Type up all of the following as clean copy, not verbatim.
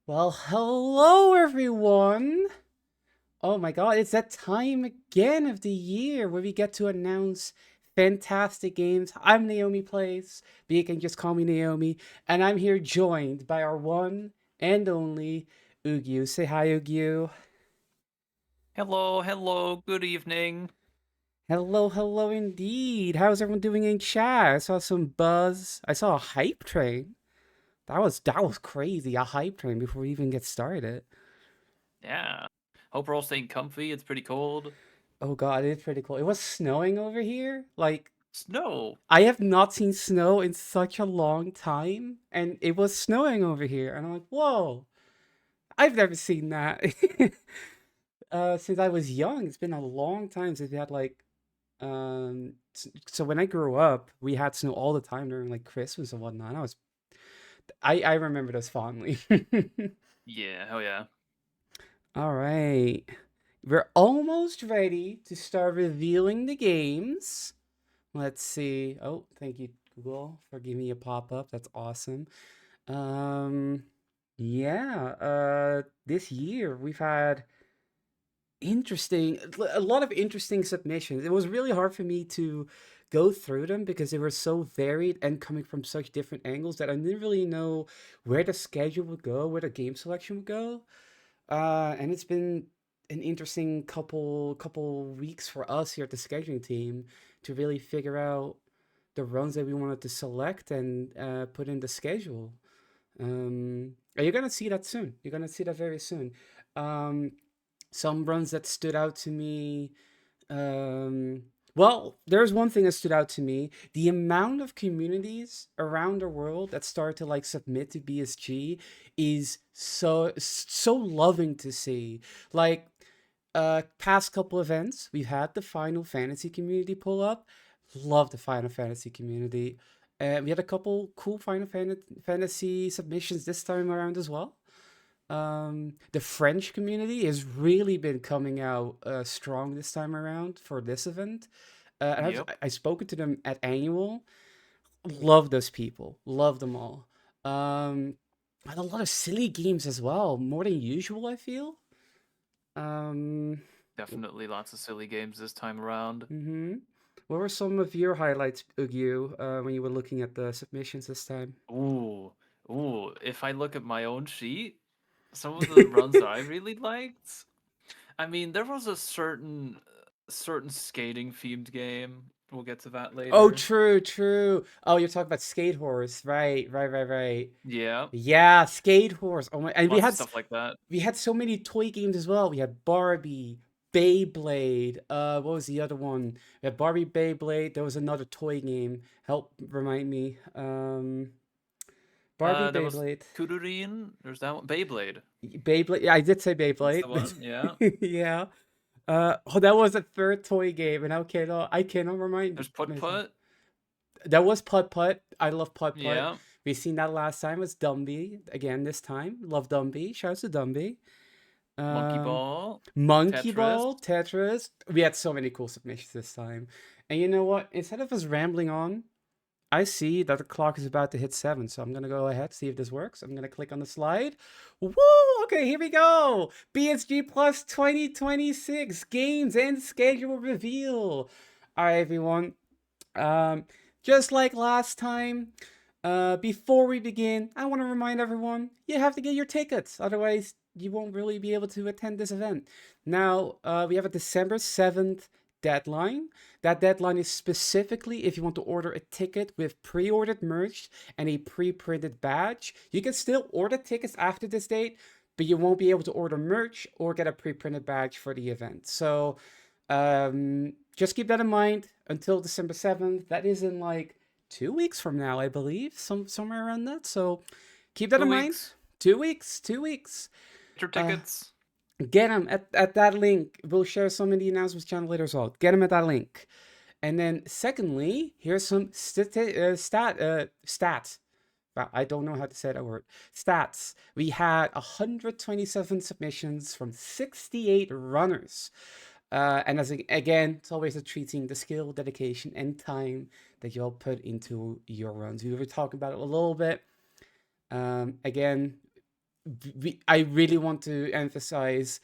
Well, hello everyone. Oh my god, it's that time again of the year where we get to announce fantastic games. I'm Naomi Plays, but you can just call me Naomi, and I'm here joined by our one and only Ugyu. Say hi, Ugyu. Hello, hello, good evening. Hello, hello indeed. How's everyone doing in chat? I saw some buzz. I saw a hype train. That was crazy. A hype train before we even get started. Yeah. Hope we're all staying comfy. It's pretty cold. Oh god, it's pretty cool. It was snowing over here. Like Snow. I have not seen snow in such a long time, and it was snowing over here, and I'm like, whoa, I've never seen that. Since I was young, it's been a long time since we had like, so when I grew up, we had snow all the time during like Christmas and whatnot. I remember this fondly. Yeah, hell yeah. All right, we're almost ready to start revealing the games. Let's see. Oh, thank you, Google, for giving me a pop-up. That's awesome. Um, yeah, this year we've had a lot of interesting submissions. It was really hard for me to go through them because they were so varied and coming from such different angles that I didn't really know where the schedule would go, where the game selection would go. And it's been an interesting couple weeks for us here at the scheduling team to really figure out the runs that we wanted to select and put in the schedule. And you're gonna see that soon. You're gonna see that very soon. Um, some runs that stood out to me. Um, well, there's one thing that stood out to me: the amount of communities around the world that start to like submit to BSG is so loving to see. Like past couple events, we've had the Final Fantasy community pull up. Love the Final Fantasy community. We had a couple cool Fantasy submissions this time around as well. The French community has really been coming out strong this time around for this event. Yep. I've spoken to them at annual. Love those people. Love them all. And a lot of silly games as well, more than usual. I feel. Um, Definitely lots of silly games this time around. mm-hmm. What were some of your highlights, Ugyu, when you were looking at the submissions this time? Ooh, ooh. If I look at my own sheet, some of the runs that I really liked. I mean, there was a certain skating themed game. We'll get to that Oh, later. true, true. Oh, you're talking about Skate Horse, right, right, right, right. Yeah, Yeah, Skate Horse. Oh my! And lots of stuff like that. we had so many toy games as well. We had Barbie, Beyblade. What was the other one? We had Barbie, Beyblade. There was another toy game. Help remind me. Barbie, There was Beyblade, Kururin. There's that one. Beyblade. Beyblade. Yeah, I did say That's the Beyblade. one. Yeah. Yeah. Oh, that was a third toy game, and I cannot remind There's Put myself. Put. That was Putt Putt. I love Putt Putt. Yeah. We seen that last time was Dumby again. This time, love Dumby. Shouts to Dumby. Monkey Um, Ball. Monkey Tetris. Ball, Tetris. We had so many cool submissions this time. And you know what? Instead of us rambling on, I see that the clock is about to hit 7, so I'm gonna go ahead, see if this works. I'm gonna click on the slide. Woo! Okay, here we go. BSG Plus 2026 games and schedule reveal. All right, everyone. Um, just like last time, before we begin, I want to remind everyone you have to get your tickets. Otherwise, you won't really be able to attend this event. Now, we have a December 7th deadline. That deadline is specifically if you want to order a ticket with pre ordered merch and a pre printed badge. You can still order tickets after this date, but you won't be able to order merch or get a pre printed badge for the event. So, just keep that in mind until December 7th. That is in like 2 weeks from now, I believe, somewhere around that. So keep that Two in mind. weeks. 2 weeks, 2 weeks. Get your Uh, tickets. get them at that link. We'll share some in the announcements channel later as well. Get them at that link. And then, secondly, here's some stats. Wow, I don't know how to say that word. Stats. We had 127 submissions from 68 runners. And again, it's always a treating the skill, dedication, and time that you'll put into your runs. We were talking about it a little bit. Again, I really want to emphasize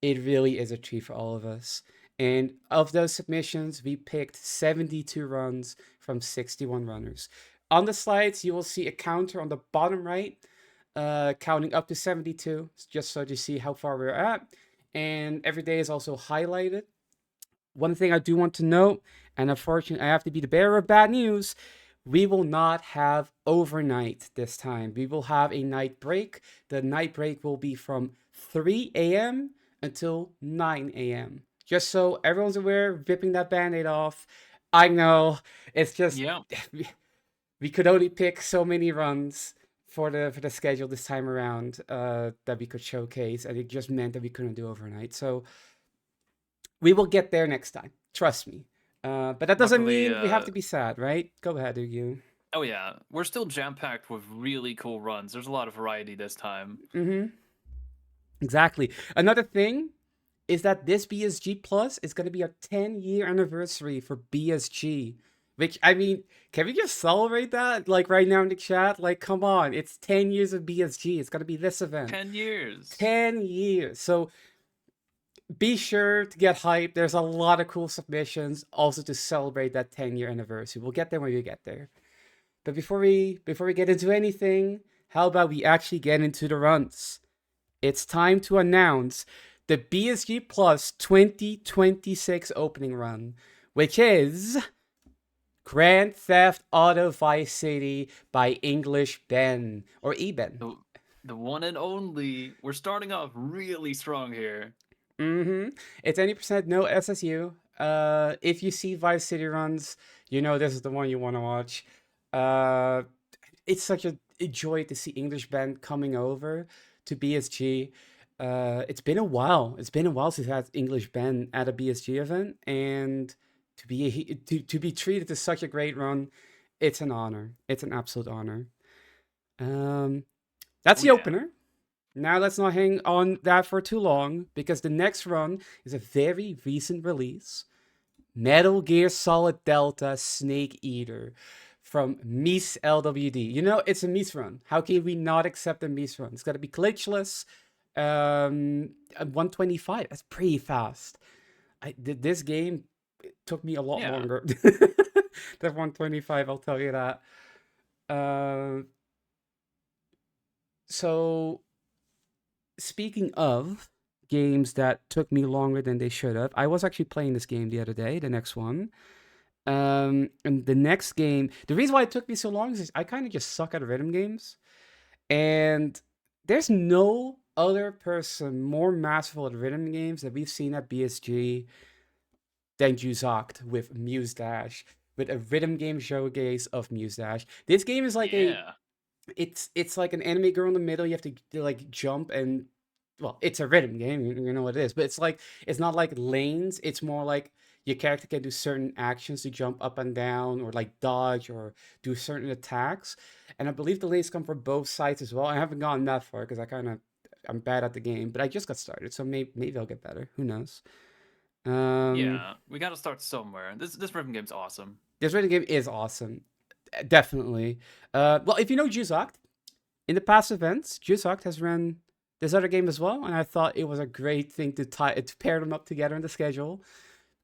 it really is a treat for all of us. And of those submissions, we picked 72 runs from 61 runners. On the slides, you will see a counter on the bottom right, counting up to 72, just so you see how far we're at. And every day is also highlighted. One thing I do want to note, and unfortunately, I have to be the bearer of bad news. We will not have overnight this time. We will have a night break. The night break will be from 3 a.m. until 9 a.m. Just so everyone's aware, ripping that band aid off. I know it's just Yeah, we could only pick so many runs for the schedule this time around that we could showcase, and it just meant that we couldn't do overnight. So we will get there next time. Trust me. But that doesn't luckily, mean we have to be sad, right? Go ahead, you. oh yeah, we're still jam packed with really cool runs. There's a lot of variety this time. Mm-hmm. Exactly. Another thing is that this BSG Plus is going to be a 10-year anniversary for BSG. Which, I mean, can we just celebrate that? Like right now in the chat? Like, come on. It's 10 years of BSG. It's going to be this event. 10 years. 10 years. So be sure to get hyped. There's a lot of cool submissions also to celebrate that 10-year anniversary. We'll get there when we get there. But before we get into anything, how about we actually get into the runs? It's time to announce the BSG Plus 2026 opening run, which is Grand Theft Auto Vice City by English Ben or Eben. The, the one and only. We're starting off really strong here. Mm-hmm. It's any percent no SSU. If you see Vice City runs, you know this is the one you want to watch. Uh, it's such a joy to see English band coming over to BSG. It's been a while. It's been a while since I had English band at a BSG event, and to be treated to such a great run, it's an honor. It's an absolute honor. Um, that's Oh the yeah. opener. Now let's not hang on that for too long because the next run is a very recent release. Metal Gear Solid Delta Snake Eater from Mies LWD. You know, it's a Mies run. How can we not accept a Mies run? It's got to be glitchless. 125. That's pretty fast. This game took me a lot Yeah. longer than 125. I'll tell you that. Uh, so speaking of games that took me longer than they should have, I was actually playing this game the other day. The next one. And the next game, the reason why it took me so long is I kind of just suck at rhythm games, and there's no other person more masterful at rhythm games that we've seen at BSG than Juzoct with Muse Dash, with a rhythm game showcase of Muse Dash. This game is like a Yeah. it's like an anime girl in the middle. You have to like jump and well, it's a rhythm game. You know what it is, but it's not like lanes. It's more like your character can do certain actions to jump up and down, or like dodge, or do certain attacks. And I believe the lanes come from both sides as well. I haven't gotten that far because I'm bad at the game, but I just got started, so maybe I'll get better. Who knows? Um, Yeah. We gotta start somewhere. This rhythm game's awesome. this rhythm game is awesome, definitely. Well, if you know Juzoct, in the past events, Juzoct has run this other game as well, and I thought it was a great thing to pair them up together in the schedule.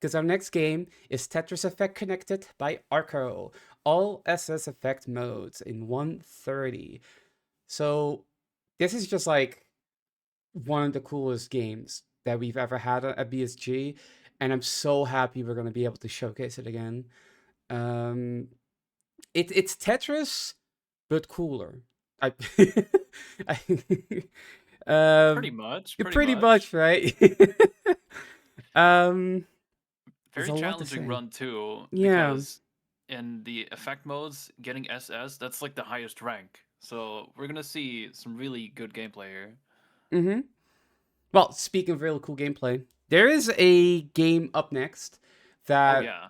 Because our next game is Tetris Effect Connected by Arco, all SS effect modes in 130. So this is just like one of the coolest games that we've ever had at BSG, and I'm so happy we're gonna be able to showcase it again. Um, it's Tetris, but cooler. I, I Pretty um, much. Pretty pretty much, much. right? um, there's Very a lot to challenging say. run too, Yeah. because in the effect modes, getting SS, that's like the highest rank. So we're gonna see some really good gameplay here. Mm-hmm. Well, speaking of really cool gameplay, there is a game up next Oh that yeah.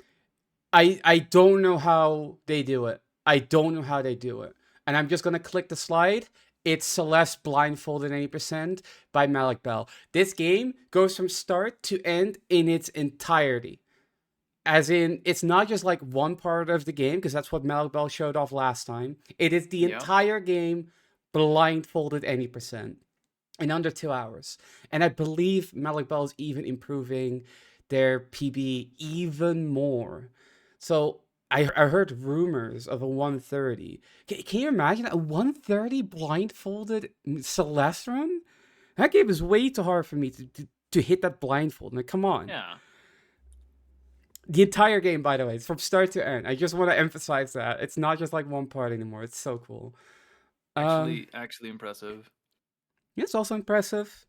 I don't know how they do it. I don't know how they do it. And I'm just gonna click the slide. It's Celeste Blindfolded 80% by Malik Bell. This game goes from start to end in its entirety. As in, it's not just like one part of the game, because that's what Malik Bell showed off last time. It is the Yep. entire game blindfolded 80%. in under 2 hours. And I believe Malik Bell is even improving their PB even more. So I heard rumors of a 130. Can you imagine a 130 blindfolded Celeste run? That game is way too hard for me to hit that blindfold. Like, come on. Yeah, The entire game, by the way, it's from start to end. I just want to emphasize that. It's not just like one part anymore. It's so cool. Um, actually impressive. it's also impressive.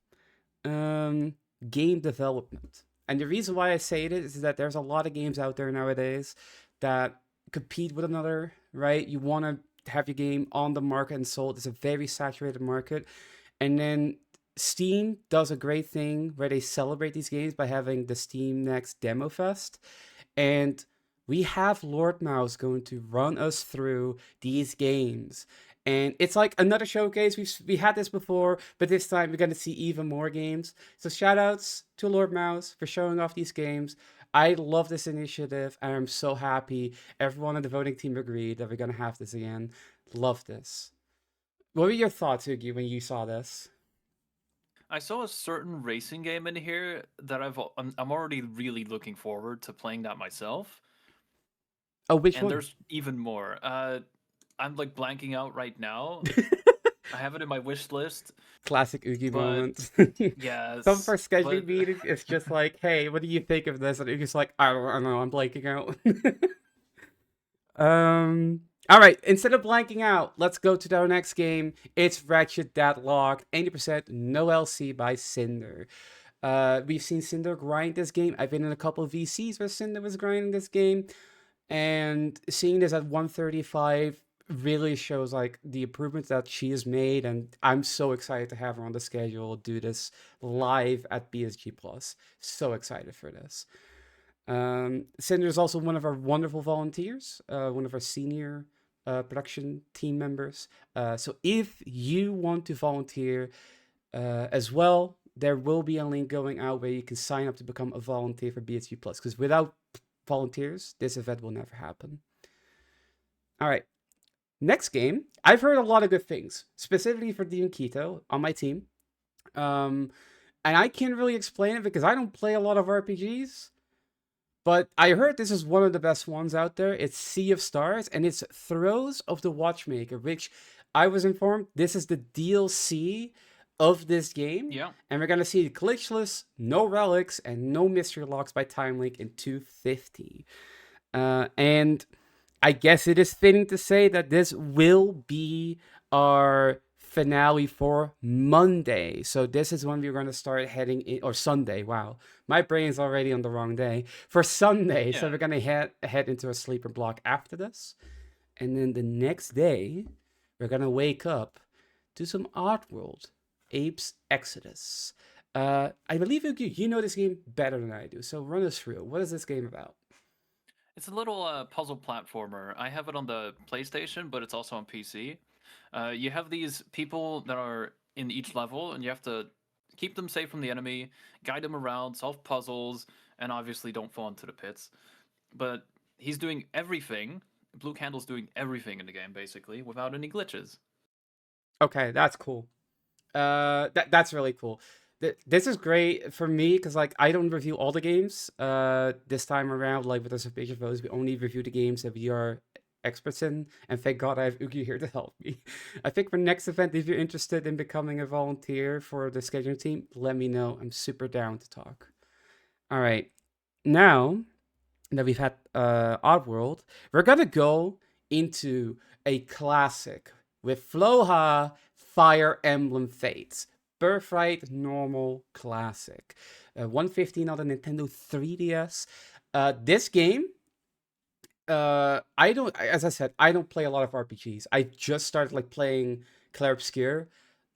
um, Game development. And the reason why I say it is that there's a lot of games out there nowadays that compete with another, right? You want to have your game on the market and sold. It's a very saturated market. And then Steam does a great thing where they celebrate these games by having the Steam Next Demo Fest. And we have Lord Mouse going to run us through these games. And it's like another showcase. We had this before, but this time we're gonna see even more games. So shout outs to Lord Mouse for showing off these games. I love this initiative, and I'm so happy everyone on the voting team agreed that we're gonna have this again. Love this. What were your thoughts, Ugi, when you saw this? I saw a certain racing game in here that I'm already really looking forward to playing that myself. Oh, which And one? there's even more. I'm like blanking out right now. I have it in my wish list, Classic Ugi but moment. Some of yes, our but scheduling meetings, it's just like, hey, what do you think of this? And Ugi's like, I don't know, I'm blanking out. All right. Instead of blanking out, let's go to our next game. It's Ratchet Deadlock, 80% no LC by Cinder. We've seen Cinder grind this game. I've been in a couple of VCs where Cinder was grinding this game, and seeing this at 135 really shows like the improvements that she has made, and I'm so excited to have her on the schedule do this live at BSG Plus. So excited for this. Cinder is also one of our wonderful volunteers, one of our senior production team members. So if you want to volunteer as well, there will be a link going out where you can sign up to become a volunteer for BSG Plus. Because without volunteers, this event will never happen. All right, next game. I've heard a lot of good things, specifically for Dean Keto on my team. Um, and I can't really explain it because I don't play a lot of RPGs. But I heard this is one of the best ones out there. It's Sea of Stars, and it's Throes of the Watchmaker, which I was informed this is the DLC of this game. yeah. And we're going to see glitchless, no relics, and no mystery locks by Time Link in 250. And I guess it is fitting to say that this will be our finale for Monday. So this is when we're going to start heading in, or Sunday. Wow, my brain's already on the wrong day for Sunday. So Yeah. we're going to head into a sleeper block after this, and then the next day we're going to wake up to some Oddworld, Apes Exodus. I believe you know this game better than I do. So run us through. What is this game about? It's a little puzzle platformer. I have it on the PlayStation, but it's also on PC. You have these people that are in each level, and you have to keep them safe from the enemy, guide them around, solve puzzles, and obviously don't fall into the pits. But he's doing everything. Blue Candle's doing everything in the game, basically, without any glitches. Okay, that's cool. That's really cool. This is great for me because like I don't review all the games. This time around, like with the submission votes, we only review the games that we are experts in, and thank God I have Ugi here to help me. I think for next event, if you're interested in becoming a volunteer for the scheduling team, let me know. I'm super down to talk. All right, now that we've had Oddworld, we're gonna go into a classic with Floha Fire Emblem Fates. Birthright Normal Classic. 115 on the Nintendo 3DS. This game, I don't, as I said, I don't play a lot of RPGs. I just started like playing Clair Obscur.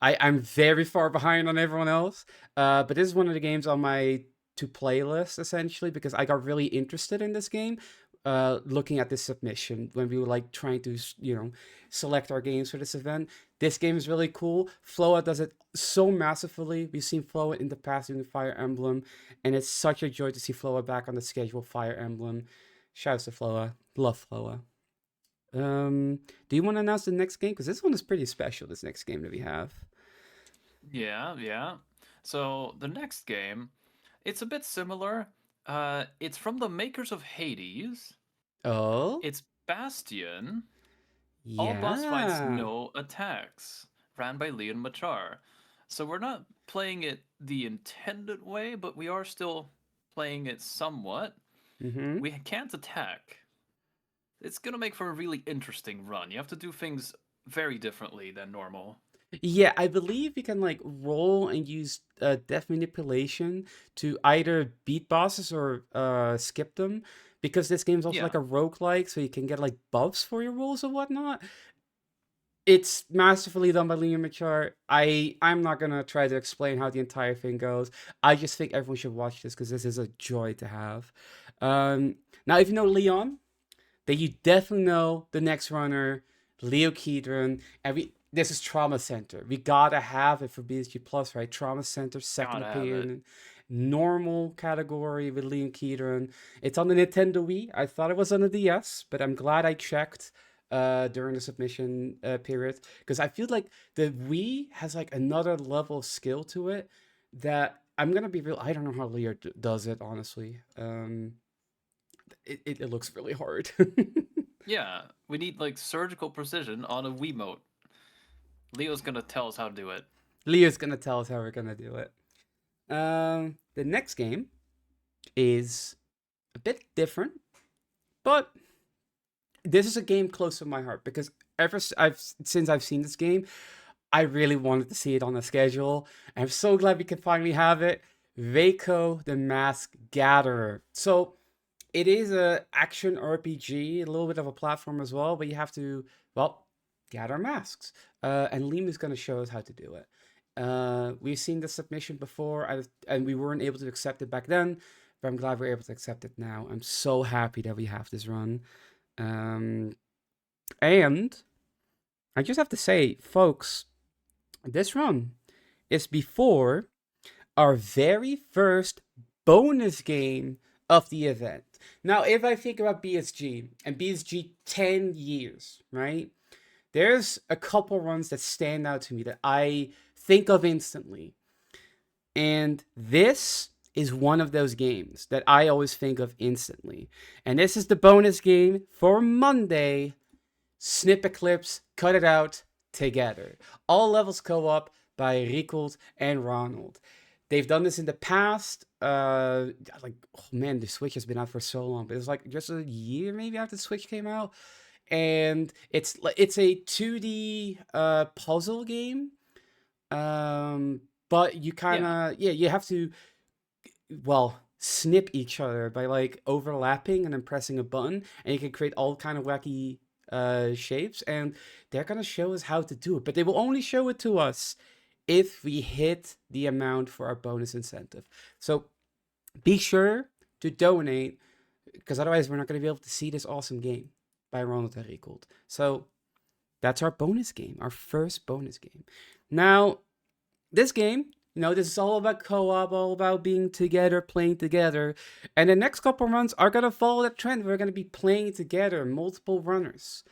I'm very far behind on everyone else. But this is one of the games on my to play list essentially because I got really interested in this game. Looking at this submission when we were like trying to, select our games for this event. This game is really cool. Floa does it so masterfully. We've seen Floa in the past doing Fire Emblem, and it's such a joy to see Floa back on the schedule. Fire Emblem. Shouts to Floa. Love Floa. Do you want to announce the next game? Because this one is pretty special, this next game that we have. Yeah, yeah. So the next game, it's a bit similar. It's from the makers of Hades. Oh, It's Bastion. All boss fights, yeah. no attacks. Ran by Leon Machar. So we're not playing it the intended way, but we are still playing it somewhat. Mm-hmm. We can't attack. It's gonna make for a really interesting run. You have to do things very differently than normal. Yeah, I believe you can like roll and use death manipulation to either beat bosses or skip them. Because this game's also Yeah, like a roguelike, so you can get like buffs for your rolls or whatnot. It's masterfully done by Liam Machar. I'm not gonna try to explain how the entire thing goes. I just think everyone should watch this because this is a joy to have. Um, Now, if you know Leon, then you definitely know the next runner, Leo Kedron, and this is Trauma Center. We gotta have it for BSG Plus, right? Trauma Center, second gotta have it. opinion, normal category with Leo Kedron. It's on the Nintendo Wii. I thought it was on the DS, but I'm glad I checked during the submission period because I feel like the Wii has like another level of skill to it that I'm gonna be real. I don't know how Leo does it honestly. It looks really hard. Yeah, we need like surgical precision on a Wiimote. Leo's gonna tell us how to do it. Leo's gonna tell us how we're gonna do it. The next game is a bit different, but this is a game close to my heart because since I've seen this game, I really wanted to see it on the schedule. I'm so glad we can finally have it. Reiko the Mask Gatherer. So it is a action RPG, a little bit of a platform as well, but you have to, well, gather masks. And Liam is going to show us how to do it. We've seen the submission before, and we weren't able to accept it back then, but I'm glad we're able to accept it now. I'm so happy that we have this run. Um, and I just have to say, folks, this run is before our very first bonus game of the event. Now, if I think about BSG and BSG 10 years, right? There's a couple runs that stand out to me that I think of instantly. And this is one of those games that I always think of instantly. And this is the bonus game for Monday. Snip Eclipse, cut it out together. All levels co op by Ricold and Ronald. They've done this in the past. Like, oh man, the Switch has been out for so long, but it's like just a year maybe after the Switch came out. And it's a 2D puzzle game. Um, but you kind Yeah, of, yeah, you have to, well, snip each other by like overlapping and then pressing a button, and you can create all kind of wacky shapes, and they're gonna show us how to do it, but they will only show it to us if we hit the amount for our bonus incentive. So be sure to donate, because otherwise we're not going to be able to see this awesome game by Ronald and Ricold. So that's our bonus game, our first bonus game. Now, this game, this is all about co-op, all about being together, playing together. And the next couple runs are gonna follow that trend. We're gonna be playing together, multiple runners.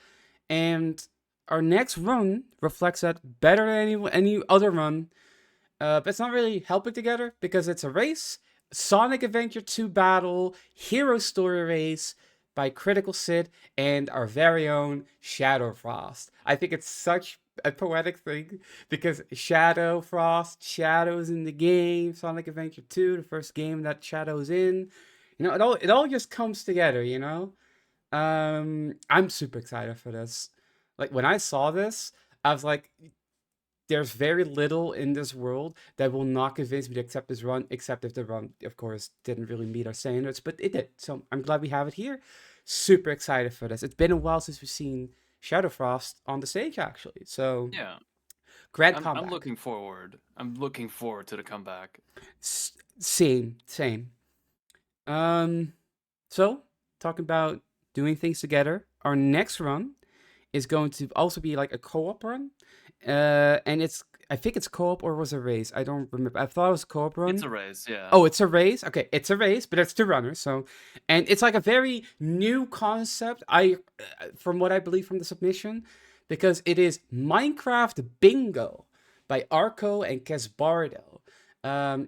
And our next run reflects that better than any other run. But it's not really helping together because it's a race. Sonic Adventure 2 Battle, Hero Story Race by Critical Sid and our very own Shadow Frost. I think it's such a poetic thing because Shadow Frost, Shadow's in the game, Sonic Adventure 2, the first game that Shadow's in. It all just comes together. I'm super excited for this. Like when I saw this, I was like, there's very little in this world that will not convince me to accept this run, except if the run, of course, didn't really meet our standards, but it did. So I'm glad we have it here. Super excited for this. It's been a while since we've seen Shadowfrost on the stage, actually. So yeah. grand I'm comeback. looking forward. I'm looking forward to the comeback. Same, same. Um, so talking about doing things together, our next run is going to also be like a co-op run. And I think it's co-op or was a race. I don't remember. I thought it was a co-op It's run. a race, yeah. Oh, it's a race. Okay, it's a race, but it's two runners. So, and it's like a very new concept. From what I believe from the submission, because it is Minecraft Bingo by Arco and Kesbardo. Um,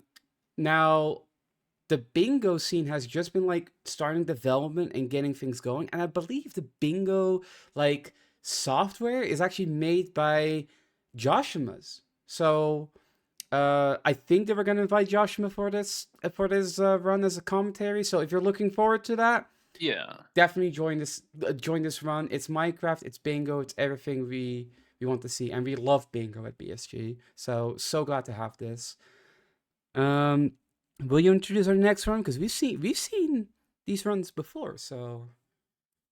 Now, the bingo scene has just been like starting development and getting things going, and I believe the bingo like software is actually made by Joshima's. So I think they were gonna invite Joshua for this run as a commentary. So if you're looking forward to that, Yeah. definitely join this run. It's Minecraft, it's bingo, it's everything we want to see, and we love bingo at BSG. So glad to have this. Um, will you introduce our next run? Because we've seen these runs before. So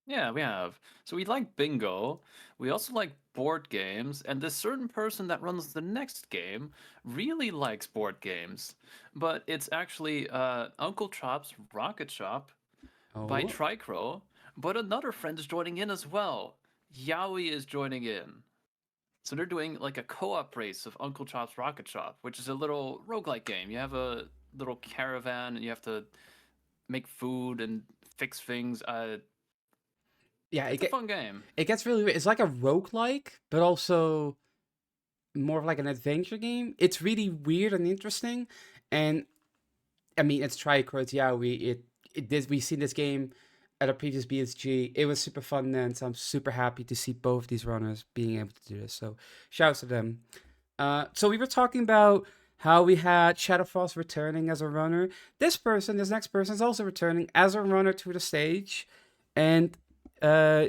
Yeah, we have. So we like bingo. We also like board games, and this certain person that runs the next game really likes board games. But it's actually Uncle Chop's Rocket Shop by oh Tricro, but another friend is joining in as well. Yowie is joining in. So they're doing like a co-op race of Uncle Chop's Rocket Shop, which is a little roguelike game. You have a little caravan and you have to make food and fix things. yeah, It's a fun game. it gets really weird. It's like a roguelike, but also more of like an adventure game. It's really weird and interesting, and I mean, it's Tricross. Yeah, we've seen this game at a previous BSG. It was super fun then, so I'm super happy to see both these runners being able to do this. So shouts to them. So we were talking about how we had Shadowfrost returning as a runner. This next person, is also returning as a runner to the stage, and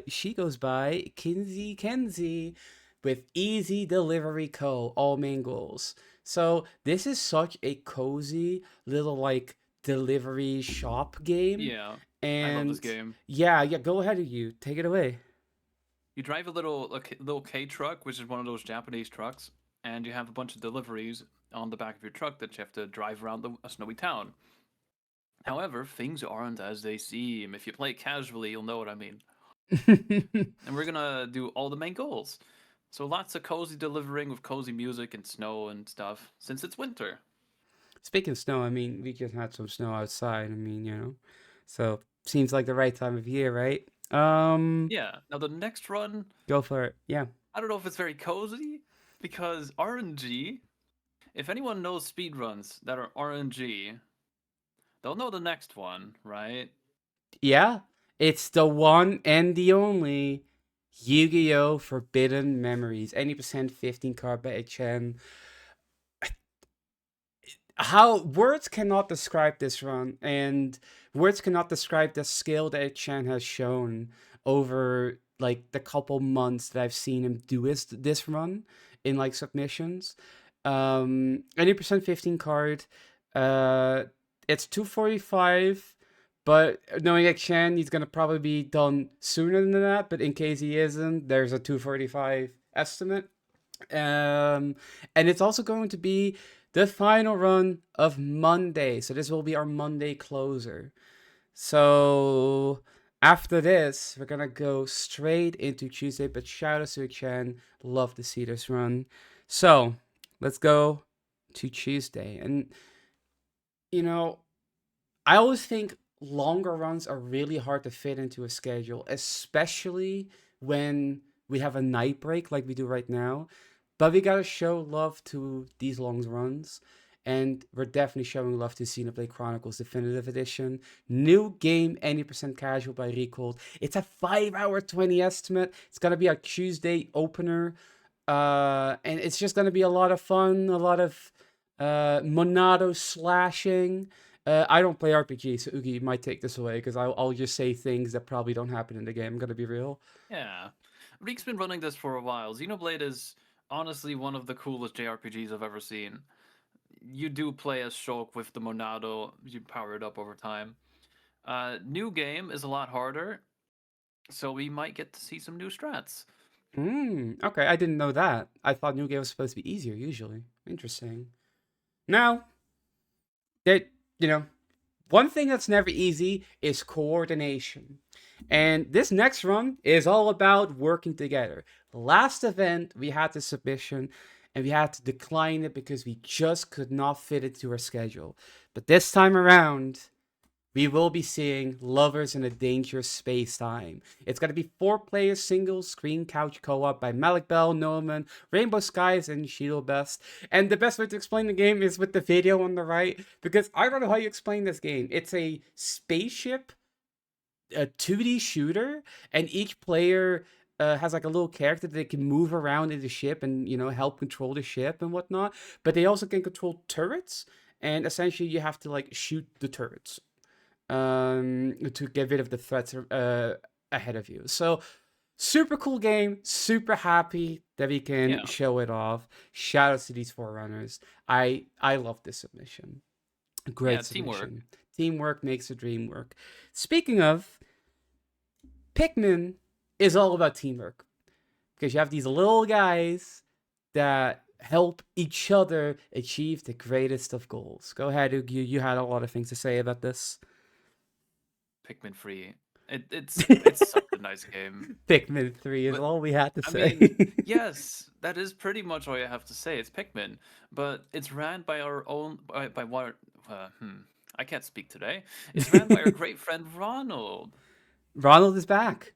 she goes by Kinsey Kenzie with Easy Delivery Co. All main goals. So this is such a cozy little like delivery shop game, Yeah, I love this and game. yeah, go ahead, you take it away. You drive a little K truck, which is one of those Japanese trucks, and you have a bunch of deliveries on the back of your truck that you have to drive around a snowy town. However, things aren't as they seem. If you play casually, you'll know what I mean. And we're gonna do all the main goals. So lots of cozy delivering with cozy music and snow and stuff, since it's winter. Speaking of snow, I mean, we just had some snow outside. I mean, so seems like the right time of year, right? Yeah. Now the next run, Go for it. Yeah. I don't know if it's very cozy because RNG. If anyone knows speedruns that are RNG, they'll know the next one, right? Yeah. It's the one and the only Yu-Gi-Oh! Forbidden Memories. Any percent 15 card by HN. How words cannot describe this run, and words cannot describe the skill that Chan has shown over like the couple months that I've seen him do this run in like submissions. 80% 15 card. Uh, it's 245, but knowing Chan, he's gonna probably be done sooner than that. But in case he isn't, there's a 245 estimate. Um, and it's also going to be the final run of Monday. So this will be our Monday closer. So after this, we're gonna go straight into Tuesday. But shout out to Chen. Love to see this run. So let's go to Tuesday. And you know, I always think longer runs are really hard to fit into a schedule, especially when we have a night break like we do right now. But we gotta show love to these long runs. And we're definitely showing love to Xenoblade Chronicles Definitive Edition. New game, 80% casual by Recalled. It's a 5 hour 20 estimate. It's gonna be a Tuesday opener. And it's just gonna be a lot of fun, a lot of Monado slashing. I don't play RPG, so Ugi might take this away because I'll just say things that probably don't happen in the game. I'm gonna be real. Yeah. Reek's been running this for a while. Xenoblade is honestly one of the coolest JRPGs I've ever seen. You do play as Shulk with the Monado, you power it up over time. New game is a lot harder, so we might get to see some new strats. Okay, I didn't know that. I thought New Game was supposed to be easier usually. Interesting. Now, that you know, one thing that's never easy is coordination. And this next run is all about working together. Last event, we had the submission and we had to decline it because we just could not fit it to our schedule. But this time around, we will be seeing Lovers in a Dangerous Space Time. It's going to be 4-player single screen couch co-op by Malik Bell, Noman, Rainbow Skies, and Shield Best. And the best way to explain the game is with the video on the right, because I don't know how you explain this game. It's a spaceship, a 2D shooter, and each player has like a little character that they can move around in the ship and help control the ship and whatnot. But they also can control turrets, and essentially you have to like shoot the turrets to get rid of the threats ahead of you. So super cool game. Super happy that we can Yeah. show it off. Shout outs to these forerunners. I love this submission. Yeah, Great teamwork. submission. Teamwork makes the dream work. Speaking of, Pikmin is all about teamwork because you have these little guys that help each other achieve the greatest of goals. Go ahead, Ugu. You had a lot of things to say about this. Pikmin free. It's such a nice game. Pikmin 3 is But all we had to I say. mean, yes, that is pretty much all you have to say. It's Pikmin, but it's ran by our own by what? I can't speak today. It's ran by our great friend Ronald. Ronald is back.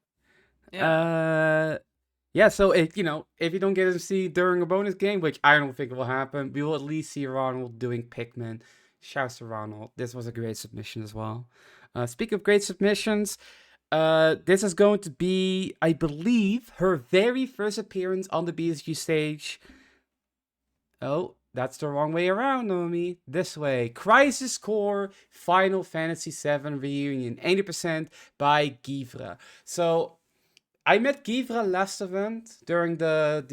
Yeah. Uh, yeah, so if you don't get to see during a bonus game, which I don't think will happen, we will at least see Ronald doing Pikmin. Shouts to Ronald. This was a great submission as well. Speak of great submissions, this is going to be, I believe, her very first appearance on the BSG stage. Oh, that's the wrong way around, Nomi. This way. Crisis Core Final Fantasy VII Reunion, 80% by Givra. So I met Givra last event during the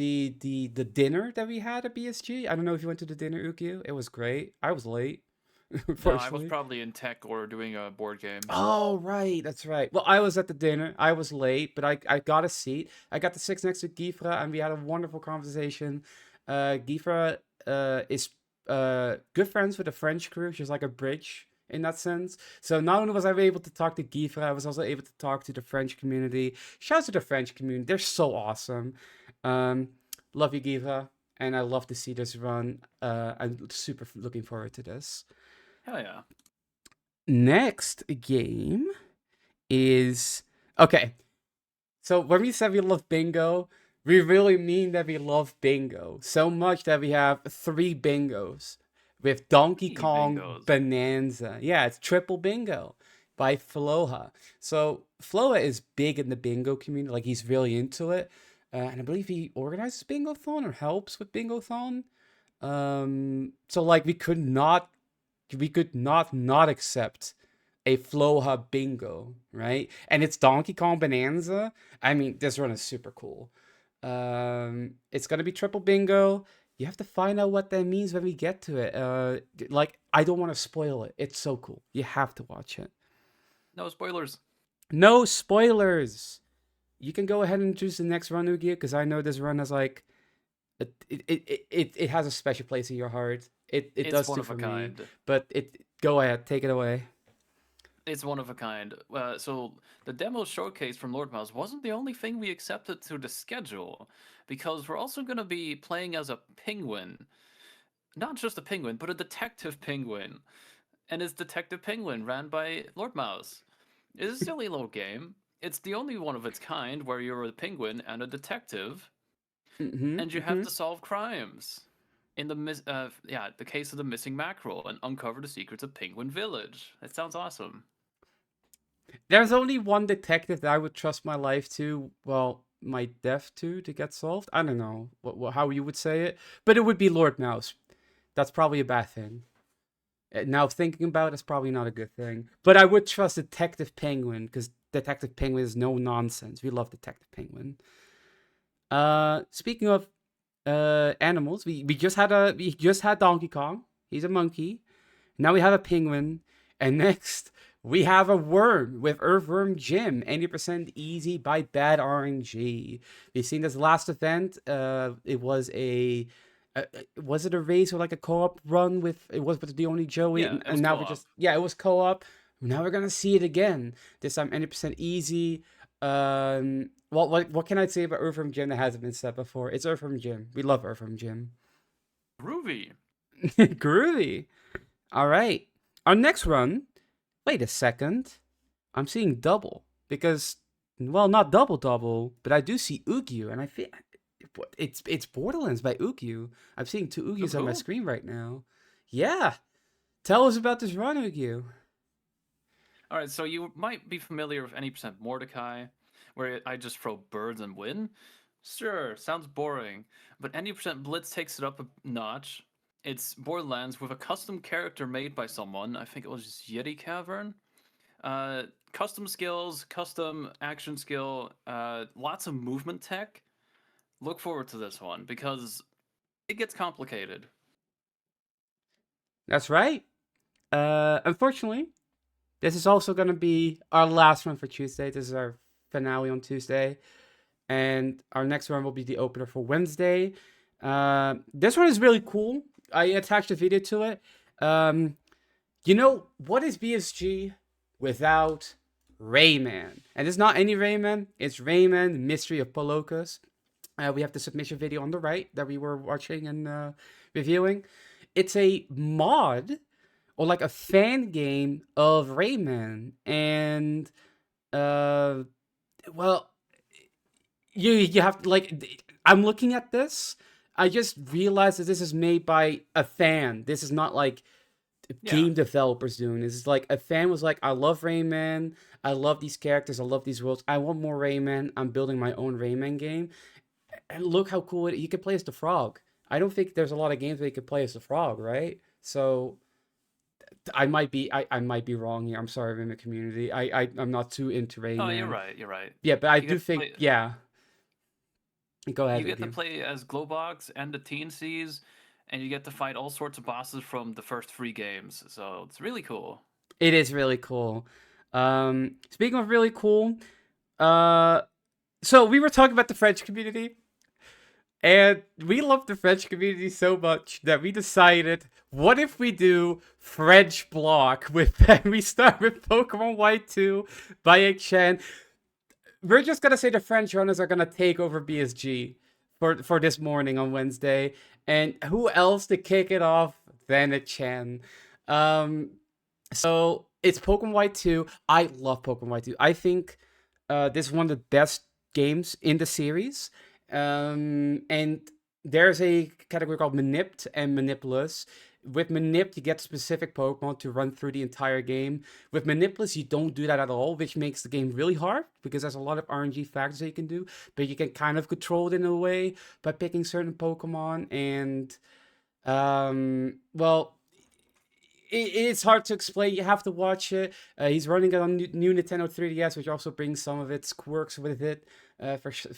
dinner that we had at BSG. I don't know if you went to the dinner, Ukyu. It was great. I was late, No, I was unfortunately. probably in tech or doing board games. Oh, right, that's right. Well, I was at the dinner. I was late, but I got a seat. I got to sit next to Gifra, and we had a wonderful conversation. Gifra is good friends with the French crew. She's like a bridge in that sense. So not only was I able to talk to Gifra, I was also able to talk to the French community. Shouts to the French community. They're so awesome. Um, love you, Gifra, and I love to see this run. I'm super looking forward to this. Hell yeah. Next game is okay. So when we said we love bingo, we really mean that we love bingo so much that we have 3 bingos with Donkey Hey, Kong bingos. Bonanza. Yeah, it's triple bingo by Floha. So Floha is big in the bingo community, like he's really into it, and I believe he organizes Bingo-thon or helps with Bingo-thon. So like we could not accept a Floha bingo, right? And it's Donkey Kong Bonanza. I mean, this run is super cool. It's gonna be triple bingo. You have to find out what that means when we get to it. Like I don't want to spoil it. It's so cool. You have to watch it. No spoilers. No spoilers. You can go ahead and choose the next run, Ugi, because I know this run has like it has a special place in your heart. It It's does one too of a for me. kind. But go ahead, take it away. It's one of a kind. So the demo showcase from Lord Mouse wasn't the only thing we accepted to the schedule, because we're also going to be playing as a penguin. Not just a penguin, but a detective penguin. And it's Detective Penguin, ran by Lord Mouse. It's a silly little game. It's the only one of its kind where you're a penguin and a detective, Mm-hmm. and you have Mm-hmm. to solve crimes. In the case of the missing mackerel, and uncover the secrets of Penguin Village. It sounds awesome. There's only one detective that I would trust my life to, well, my death to get solved. I don't know how you would say it, but it would be Lord Mouse. That's probably a bad thing. Now thinking about it's probably not a good thing. But I would trust Detective Penguin because Detective Penguin is no nonsense. We love Detective Penguin. Speaking of animals, we just had Donkey Kong. He's a monkey. Now we have a penguin, and next we have a worm with Earthworm Jim, 80% easy by Bad RNG. We've seen this last event. It was was it a race or like a co-op run with it was with the only Joey, Yeah, and, it was and now we're co-op. just it was co-op. Now we're gonna see it again. This time 80% easy. What can I say about Earthworm Jim that hasn't been said before? It's Earthworm Jim. We love Earthworm Jim. Groovy. Groovy. All right. Our next run, Wait a second. I'm seeing double because, well, not double double, but I do see Ugyu, and I think it's Borderlands by Ugyu. I'm seeing two Oh, Ugyus on my cool. screen right now. Yeah, tell us about this run, Ugyu. All right, so you might be familiar with any percent Mordecai, where I just throw birds and win. Sure, sounds boring, but any percent Blitz takes it up a notch. It's Borderlands with a custom character made by someone. I think it was Yeti Cavern. Uh, Custom skills, custom action skill, lots of movement tech. Look forward to this one because it gets complicated. That's right. Unfortunately, this is also going to be our last one for Tuesday. This is our finale on Tuesday. And our next one will be the opener for Wednesday. This one is really cool. I attached a video to it. You know, what is BSG without Rayman? And it's not any Rayman, it's Rayman, Mystery of Polokas. We have the submission video on the right that we were watching and reviewing. It's a mod or like a fan game of Rayman. And, uh, well, you have to like I'm looking at this. I just realized that this is made by a fan. This is not like Yeah. game developers doing this. It's like a fan was like, I love Rayman. I love these characters. I love these worlds. I want more Rayman. I'm building my own Rayman game. And look how cool you can play as the frog. I don't think there's a lot of games where you could play as the frog, right? So I might be wrong here. I'm sorry, Rayman community. I'm not too into Oh, you're Rayman. right. You're right. Yeah, but I You do get to think play. yeah. Go ahead, You get to Ugi. play as Glowbox and the Teen Seas, and you get to fight all sorts of bosses from the first three games. So it's really cool. It is really cool. Speaking of really cool, uh, so we were talking about the French community, and we love the French community so much that we decided, what if we do French block with we start with Pokemon White 2 by Chen. We're just gonna say the French runners are gonna take over BSG for this morning on Wednesday, and who else to kick it off than a Chen? Um, So it's Pokemon White 2. I love Pokemon White 2. I think this is one of the best games in the series. And there's a category called Manipped and Manipulous. With Manipped, you get specific Pokemon to run through the entire game. With Manipulous, you don't do that at all, which makes the game really hard because there's a lot of RNG factors that you can do. But you can kind of control it in a way by picking certain Pokemon. And, well, it's hard to explain. You have to watch it. He's running it on new Nintendo 3DS, which also brings some of its quirks with it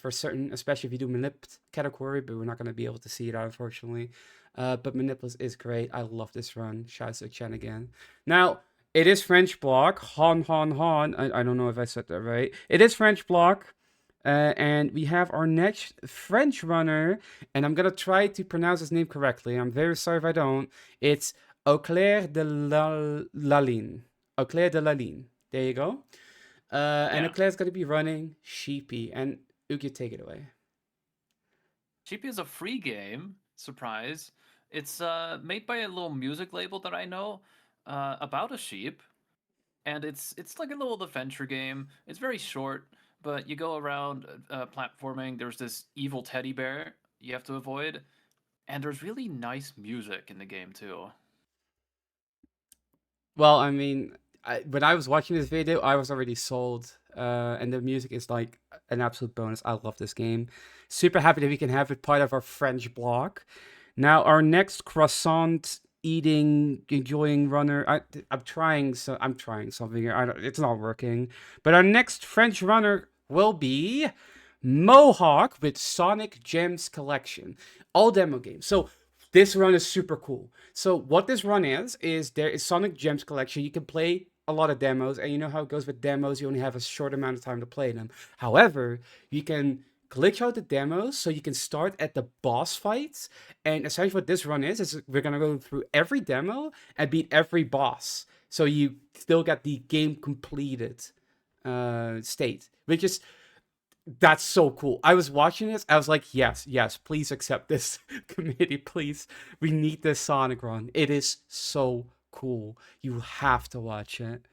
for certain, especially if you do Manip category. But we're not going to be able to see it, unfortunately. But Manipulus is great. I love this run. Shout out to Chen again. Now, it is French block. Han, Han, Han. I don't know if I said that right. It is French block. And we have our next French runner, and I'm gonna try to pronounce his name correctly. I'm very sorry if I don't. It's Au clair de la ligne. Au clair de la ligne. There you go. And Au Yeah. clair's gonna be running Sheepy, and Uki, take it away. GP is a free game. Surprise. It's made by a little music label that I know about a sheep, and it's like a little adventure game. It's very short, but you go around platforming. There's this evil teddy bear you have to avoid, and there's really nice music in the game too. Well, I mean, when I was watching this video, I was already sold. And the music is like an absolute bonus. I love this game. Super happy that we can have it part of our French block. Now, our next croissant eating, enjoying runner. I'm trying something here. It's not working. But our next French runner will be Mohawk with Sonic Gems Collection. All demo games. So this run is super cool. So what this run is there is Sonic Gems Collection. You can play a lot of demos, and you know how it goes with demos. You only have a short amount of time to play them. However, you can glitch out the demos so you can start at the boss fights. And essentially, what this run is we're gonna go through every demo and beat every boss. So you still get the game completed state, which is that's so cool. I was watching this. I was like, yes, yes, please accept this committee, please. We need this Sonic run. It is so cool. You have to watch it.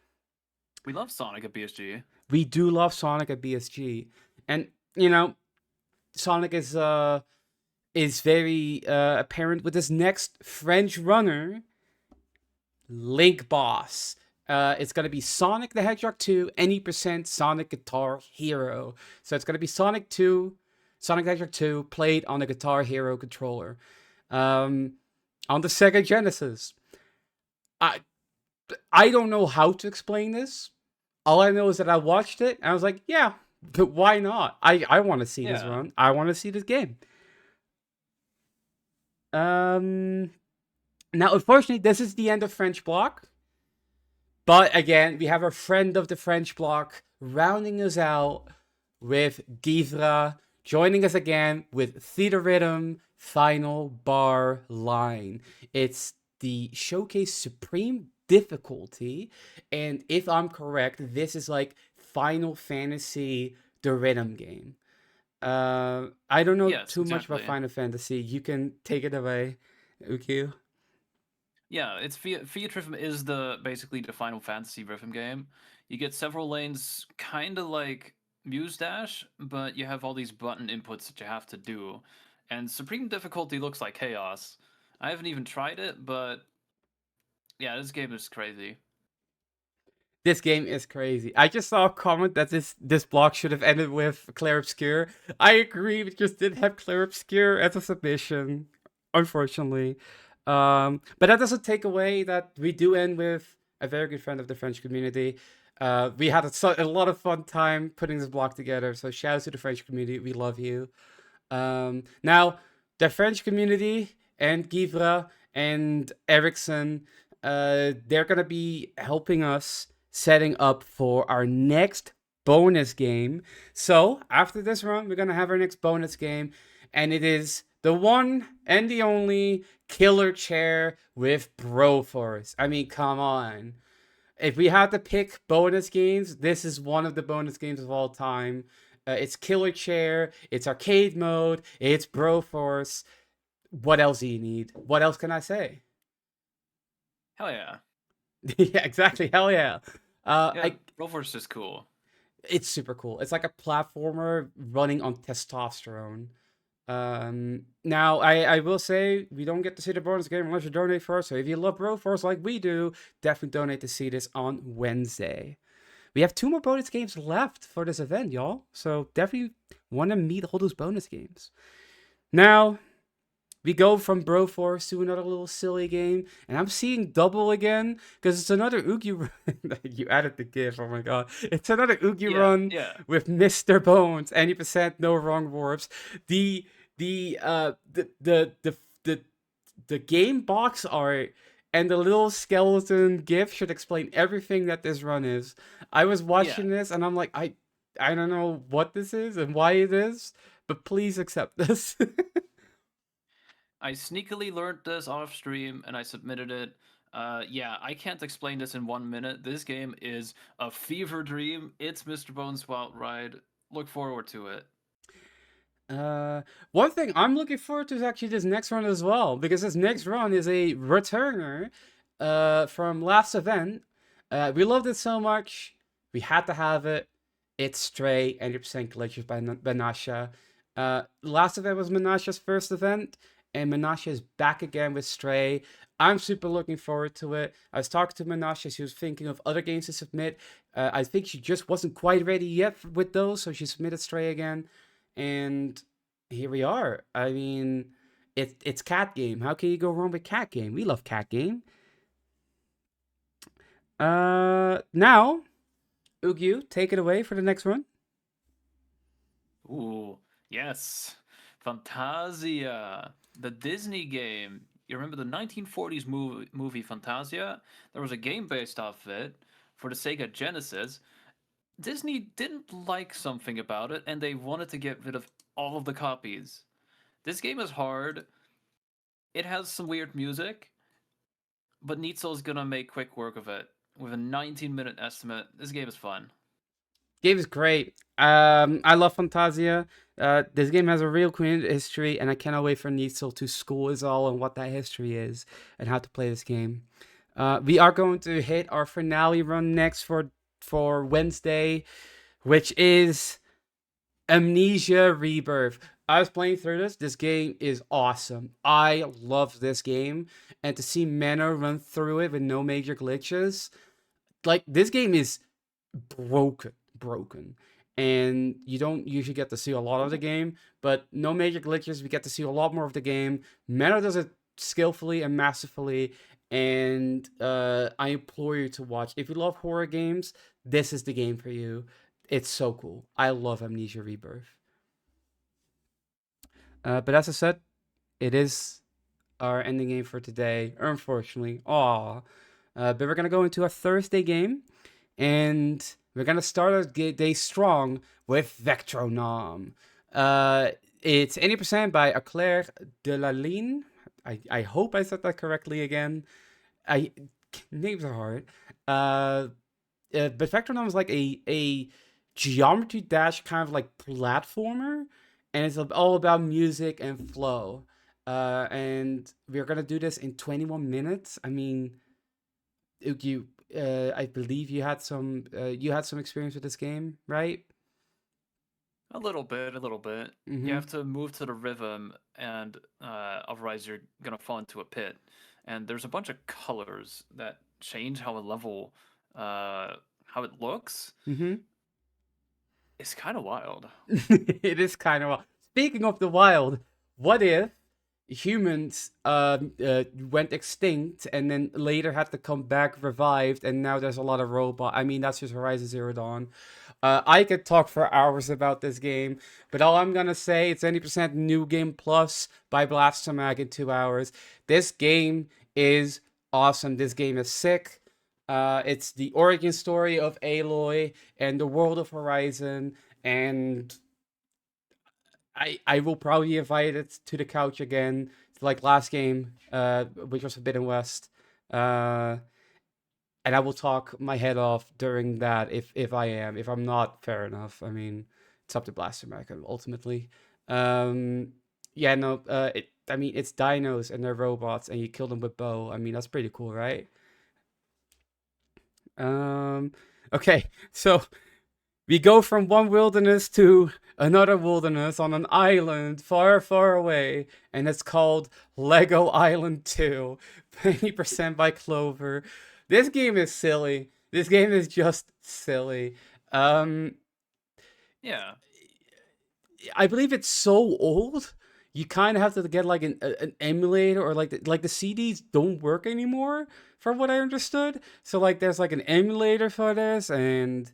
We love Sonic at BSG. We do love Sonic at BSG, and you know, Sonic is very apparent with this next French runner, Link Boss. It's gonna be Sonic the Hedgehog 2, any percent Sonic Guitar Hero. So it's gonna be Sonic 2, Sonic the Hedgehog 2, played on the Guitar Hero controller. Um, on the Sega Genesis. I I don't know how to explain this. All I know is that I watched it and I was like, yeah, but why not? I want to see this Yeah. run. I want to see this game. Um, Now, unfortunately, this is the end of French Block. But again, we have a friend of the French Block rounding us out with Givra, joining us again with Theater Rhythm Final Bar Line. It's the Showcase Supreme difficulty, and if I'm correct, this is like Final Fantasy, the rhythm game. I don't know Yes, too much about exactly. Final Fantasy. You can take it away, Uki. Yeah, it's Fiat Rhythm is the basically the Final Fantasy rhythm game. You get several lanes, kind of like Muse Dash, but you have all these button inputs that you have to do. And Supreme difficulty looks like chaos. I haven't even tried it, but yeah, this game is crazy. This game is crazy. I just saw a comment that this block should have ended with Claire Obscure. I agree, we just didn't have Claire Obscure as a submission, unfortunately. But that doesn't take away that we do end with a very good friend of the French community. We had a lot of fun time putting this block together. So shout out to the French community. We love you. Now, the French community and Givra and Ericsson, they're going to be helping us setting up for our next bonus game. So, after this run, we're going to have our next bonus game, and it is the one and the only killer chair with Broforce. I mean, come on. If we had to pick bonus games, this is one of the bonus games of all time. It's Killer Chair, it's arcade mode, it's Broforce. What else do you need? What else can I say? Hell yeah. Yeah, exactly. Hell yeah. Yeah, Rover's is cool. It's super cool. It's like a platformer running on testosterone. Now I will say we don't get to see the bonus game unless you donate first. So if you love Broforce like we do, definitely donate to see this on Wednesday. We have 2 more bonus games left for this event, y'all. So definitely want to meet all those bonus games. Now, we go from Broforce to another little silly game, and I'm seeing double again because it's another Oogie run. You added the GIF, oh my god. It's another Oogie Yeah, run yeah. with Mr. Bones, any percent, no wrong warps. The the uh the the the the, the game box art and the little skeleton GIF should explain everything that this run is. I was Yeah. watching this and I'm like, I don't know what this is and why it is, but please accept this. I sneakily learned this off stream and I submitted it. Yeah, I can't explain this in 1 minute. This game is a fever dream. It's Mr. Bones Wild Ride. Look forward to it. Uh, One thing I'm looking forward to is actually this next run as well, because this next run is a returner from last event. We loved it so much, we had to have it. It's Stray, 80% glitches by Menasha. Last event was Menasha's first event, and Menasha is back again with Stray. I'm super looking forward to it. I was talking to Menasha, she was thinking of other games to submit. I think she just wasn't quite ready yet with those, so she submitted Stray again. And here we are. I mean, it's Cat Game. How can you go wrong with Cat Game? We love Cat Game. Now, Ugyu, take it away for the next one. Ooh, yes. Fantasia, the Disney game. You remember the 1940s movie Fantasia? There was a game based off of it for the Sega Genesis. Disney didn't like something about it and they wanted to get rid of all of the copies. This game is hard. It has some weird music, but Neitzel is gonna make quick work of it with a 19-minute estimate. This game is fun. Game is great. I love Fantasia. This game has a real community history, and I cannot wait for Nietzel to school us all on what that history is and how to play this game. We are going to hit our finale run next for for Wednesday, which is Amnesia Rebirth. I was playing through this. This game is awesome. I love this game, and to see Mana run through it with no major glitches, like this game is broken, and you don't usually get to see a lot of the Ooh. game. But no major glitches. We get to see a lot more of the game. Mana does it skillfully and masterfully, and I implore you to watch. If you love horror games, this is the game for you. It's so cool. I love Amnesia Rebirth. But as I said, it is our ending game for today, unfortunately. Aw. But we're going to go into a Thursday game, and we're going to start our day strong with Vectronom. It's 80% by Eclair de la Ligne. I hope I said that correctly again. Names are hard. But Vectronom is like a geometry dash kind of like platformer, and it's all about music and flow. And we're gonna do this in 21 minutes. I mean, you, I believe you had some experience with this game, right? A little bit, a little bit. You Mm-hmm. have to move to the rhythm, and otherwise you're gonna fall into a pit. And there's a bunch of colors that change how a level, how it looks. Mm-hmm. It's kind of wild. It is kind of. Speaking of the wild, what if humans went extinct and then later had to come back revived, and now there's a lot of robot. I mean, that's just Horizon Zero Dawn. I could talk for hours about this game, but all I'm gonna say, it's 20% New Game Plus by Blasphemag in 2 hours. This game is awesome. This game is sick. It's the origin story of Aloy and the world of Horizon, and I will probably invite it to the couch again, like last game, which was Forbidden West. Uh, and I will talk my head off during that if I am. If I'm not, fair enough. I mean, it's up to Blaster America ultimately. Um, yeah, no. I mean, it's dinos and they're robots, and you kill them with bow. I mean, that's pretty cool, right? Um, okay, so we go from one wilderness to another wilderness on an island far, far away, and it's called Lego Island 2, 20% by Clover. This game is silly. This game is just silly. Um, Yeah. I believe it's so old. You kind of have to get like an emulator, or like the CDs don't work anymore, from what I understood. So like there's like an emulator for this, and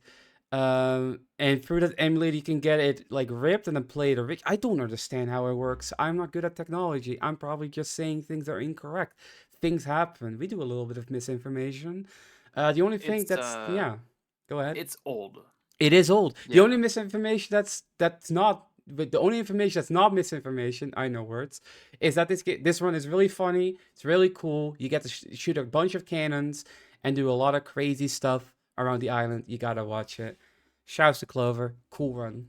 through that emulator you can get it like ripped and then play it. I don't understand how it works. I'm not good at technology. I'm probably just saying things are incorrect. Things happen. We do a little bit of misinformation. The only thing It's that's, uh yeah, go ahead. it's old. It is old. The only Yeah. misinformation that's not, but the only information that's not misinformation, I know words, is that this one is really funny. It's really cool. You get to shoot a bunch of cannons and do a lot of crazy stuff around the island. You gotta watch it. Shouts to Clover. Cool run.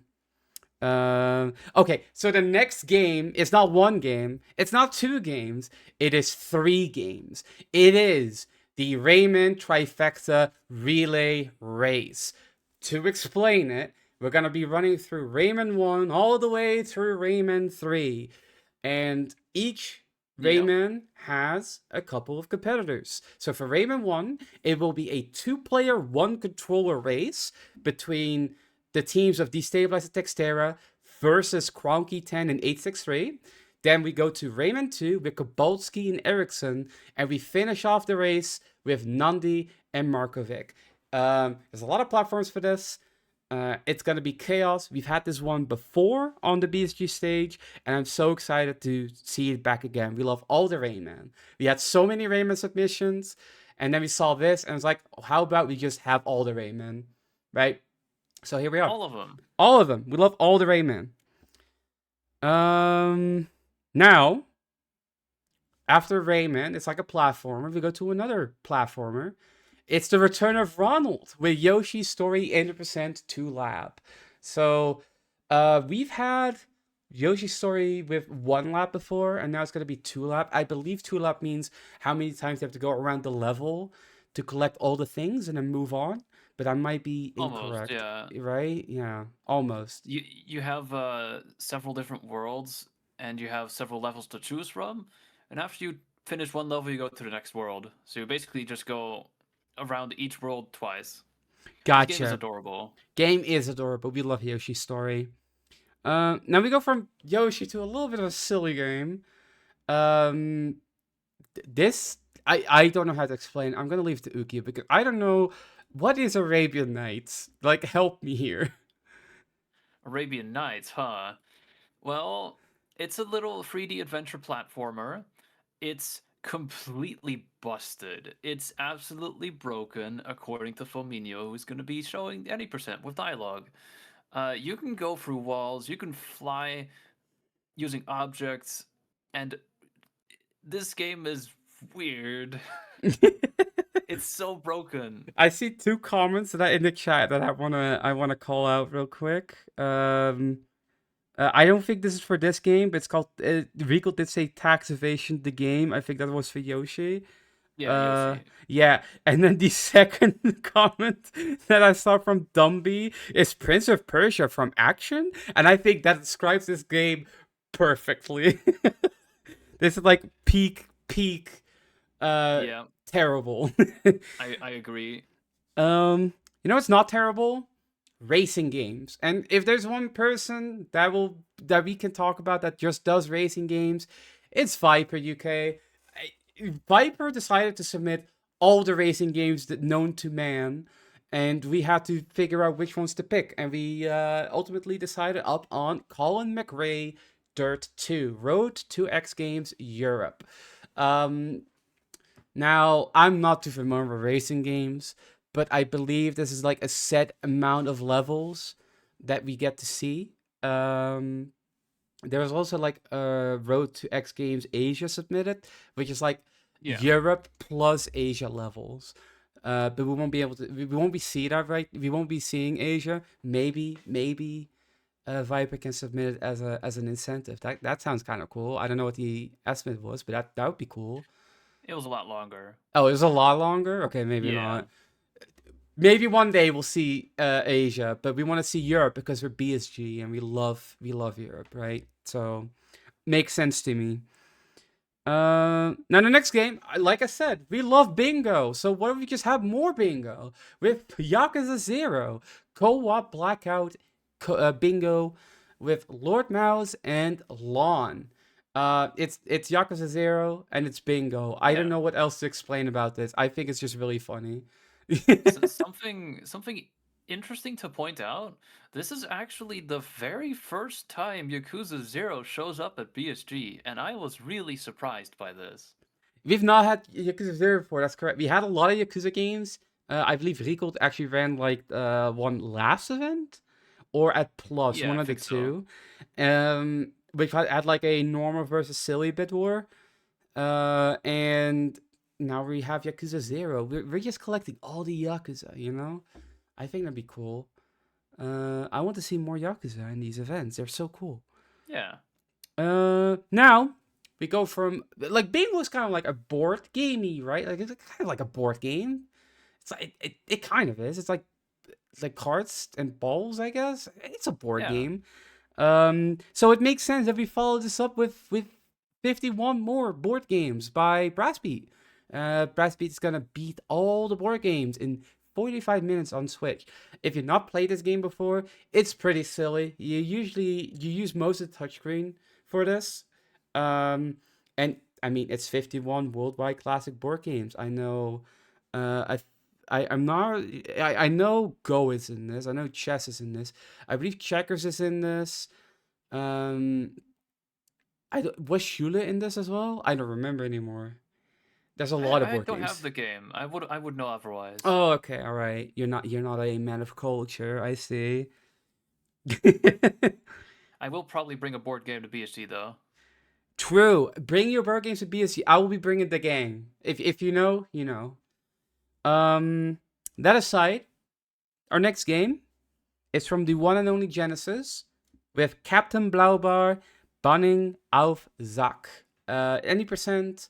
Okay, so the next game is not one game, it's not two games, it is three games. It is the Rayman Trifecta Relay Race. To explain it, we're going to be running through Rayman 1 all the way through Rayman 3. And each Yep. Rayman has a couple of competitors. So for Rayman 1, it will be a two-player, one-controller race between the teams of Destabilized Textera versus Cronky 10 and 863. Then we go to Rayman 2 with Kobolski and Ericsson, and we finish off the race with Nandi and Markovic. There's a lot of platforms for this. It's gonna be chaos. We've had this one before on the BSG stage, and I'm so excited to see it back again. We love all the Rayman. We had so many Rayman submissions, and then we saw this, and it's like, how about we just have all the Rayman, right? So here we are, All of them. all of them. We love all the Rayman. Now after Rayman, it's like a platformer. We go to another platformer. It's the return of Ronald with Yoshi's Story 80% 2 lap. So we've had Yoshi's Story with 1 lap before, and now it's going to be 2 lap. I believe 2 lap means how many times you have to go around the level to collect all the things and then move on. but I might be Almost, incorrect, yeah. right? Yeah, almost. You have several different worlds, and you have several levels to choose from. And after you finish one level, you go to the next world. So you basically just go around each world twice. This game is Gotcha. adorable. Game is adorable. We love Yoshi's story. Now we go from Yoshi to a little bit of a silly game. Um, this I don't know how to explain. I'm gonna leave it to Uki because I don't know what is Arabian Nights. Like, help me here. Arabian Nights, huh? Well, it's a little 3D adventure platformer. It's completely busted. It's absolutely broken, according to Fominio, who's going to be showing any percent with dialogue. You can go through walls, you can fly using objects, and this game is weird. It's so broken. I see two comments that in the chat that I wanna call out real quick. I don't think this is for this game, but it's called. Rico did say tax evasion the game. I think that was for Yoshi. Yeah, Yoshi. Yeah, and then the second comment that I saw from Dumby is Prince of Persia from Action, and I think that describes this game perfectly. This is like peak, uh, Yeah, terrible. I agree. You know, it's not terrible. Racing games, and if there's one person that we can talk about that just does racing games, it's Viper UK. Viper decided to submit all the racing games that known to man, and we had to figure out which ones to pick, and we ultimately decided up on Colin McRae Dirt 2 Road to X Games Europe. Um, Now, I'm not too familiar with racing games, but I believe this is like a set amount of levels that we get to see. Um, there's also like a Road to X Games Asia submitted, which is like Yeah. Europe plus Asia levels. But we won't be able to. We won't be see that right. We won't be seeing Asia. Maybe Viper can submit it as an incentive. That sounds kind of cool. I don't know what the estimate was, but that would be cool. It was a lot longer. Oh, it was a lot longer. Okay, maybe Yeah. not. Maybe one day we'll see Asia, but we want to see Europe because we're BSG and we love Europe, right? So makes sense to me. Now the next game, like I said, we love bingo. So what if we just have more bingo with Yakuza Zero, co-op blackout bingo with Lord Mouse and Lawn. It's Yakuza Zero and it's bingo. I don't Yeah. know what else to explain about this. I think it's just really funny. Something interesting to point out. This is actually the very first time Yakuza 0 shows up at BSG, and I was really surprised by this. We've not had Yakuza Zero before. That's correct. We had a lot of Yakuza games. I believe Rico actually ran like one last event, or at Plus, Yeah, one I of the think so. two. We've had like a normal versus silly bit war. And now we have Yakuza Zero. We're just collecting all the Yakuza, you know? I think that'd be cool. I want to see more Yakuza in these events. They're so cool. Yeah. Now we go from like Bingo is kind of like a board gamey, right? Like it's kind of like a board game. It's like it kind of is. It's like cards and balls, I guess. It's a board Yeah. game. So it makes sense that we follow this up with 51 more board games by Brassbeat. Brassbeat is gonna beat all the board games in 45 minutes on Switch. If you've not played this game before, it's pretty silly. You use most of the touchscreen for this. And I mean it's 51 worldwide classic board games. I know I'm not I know Go is in this. I know chess is in this. I believe checkers is in this. Um, was Shula in this as well? I don't remember anymore. There's a lot of I board don't have games. the game. I would know otherwise. Oh, okay, all right. You're not a man of culture. I see. I will probably bring a board game to BSG though. True. Bring your board games to BSC. I will be bringing the gang. If you know, you know. Um, that aside, our next game is from the one and only Genesis with Captain Blaubar Banning auf Zack. Any percent.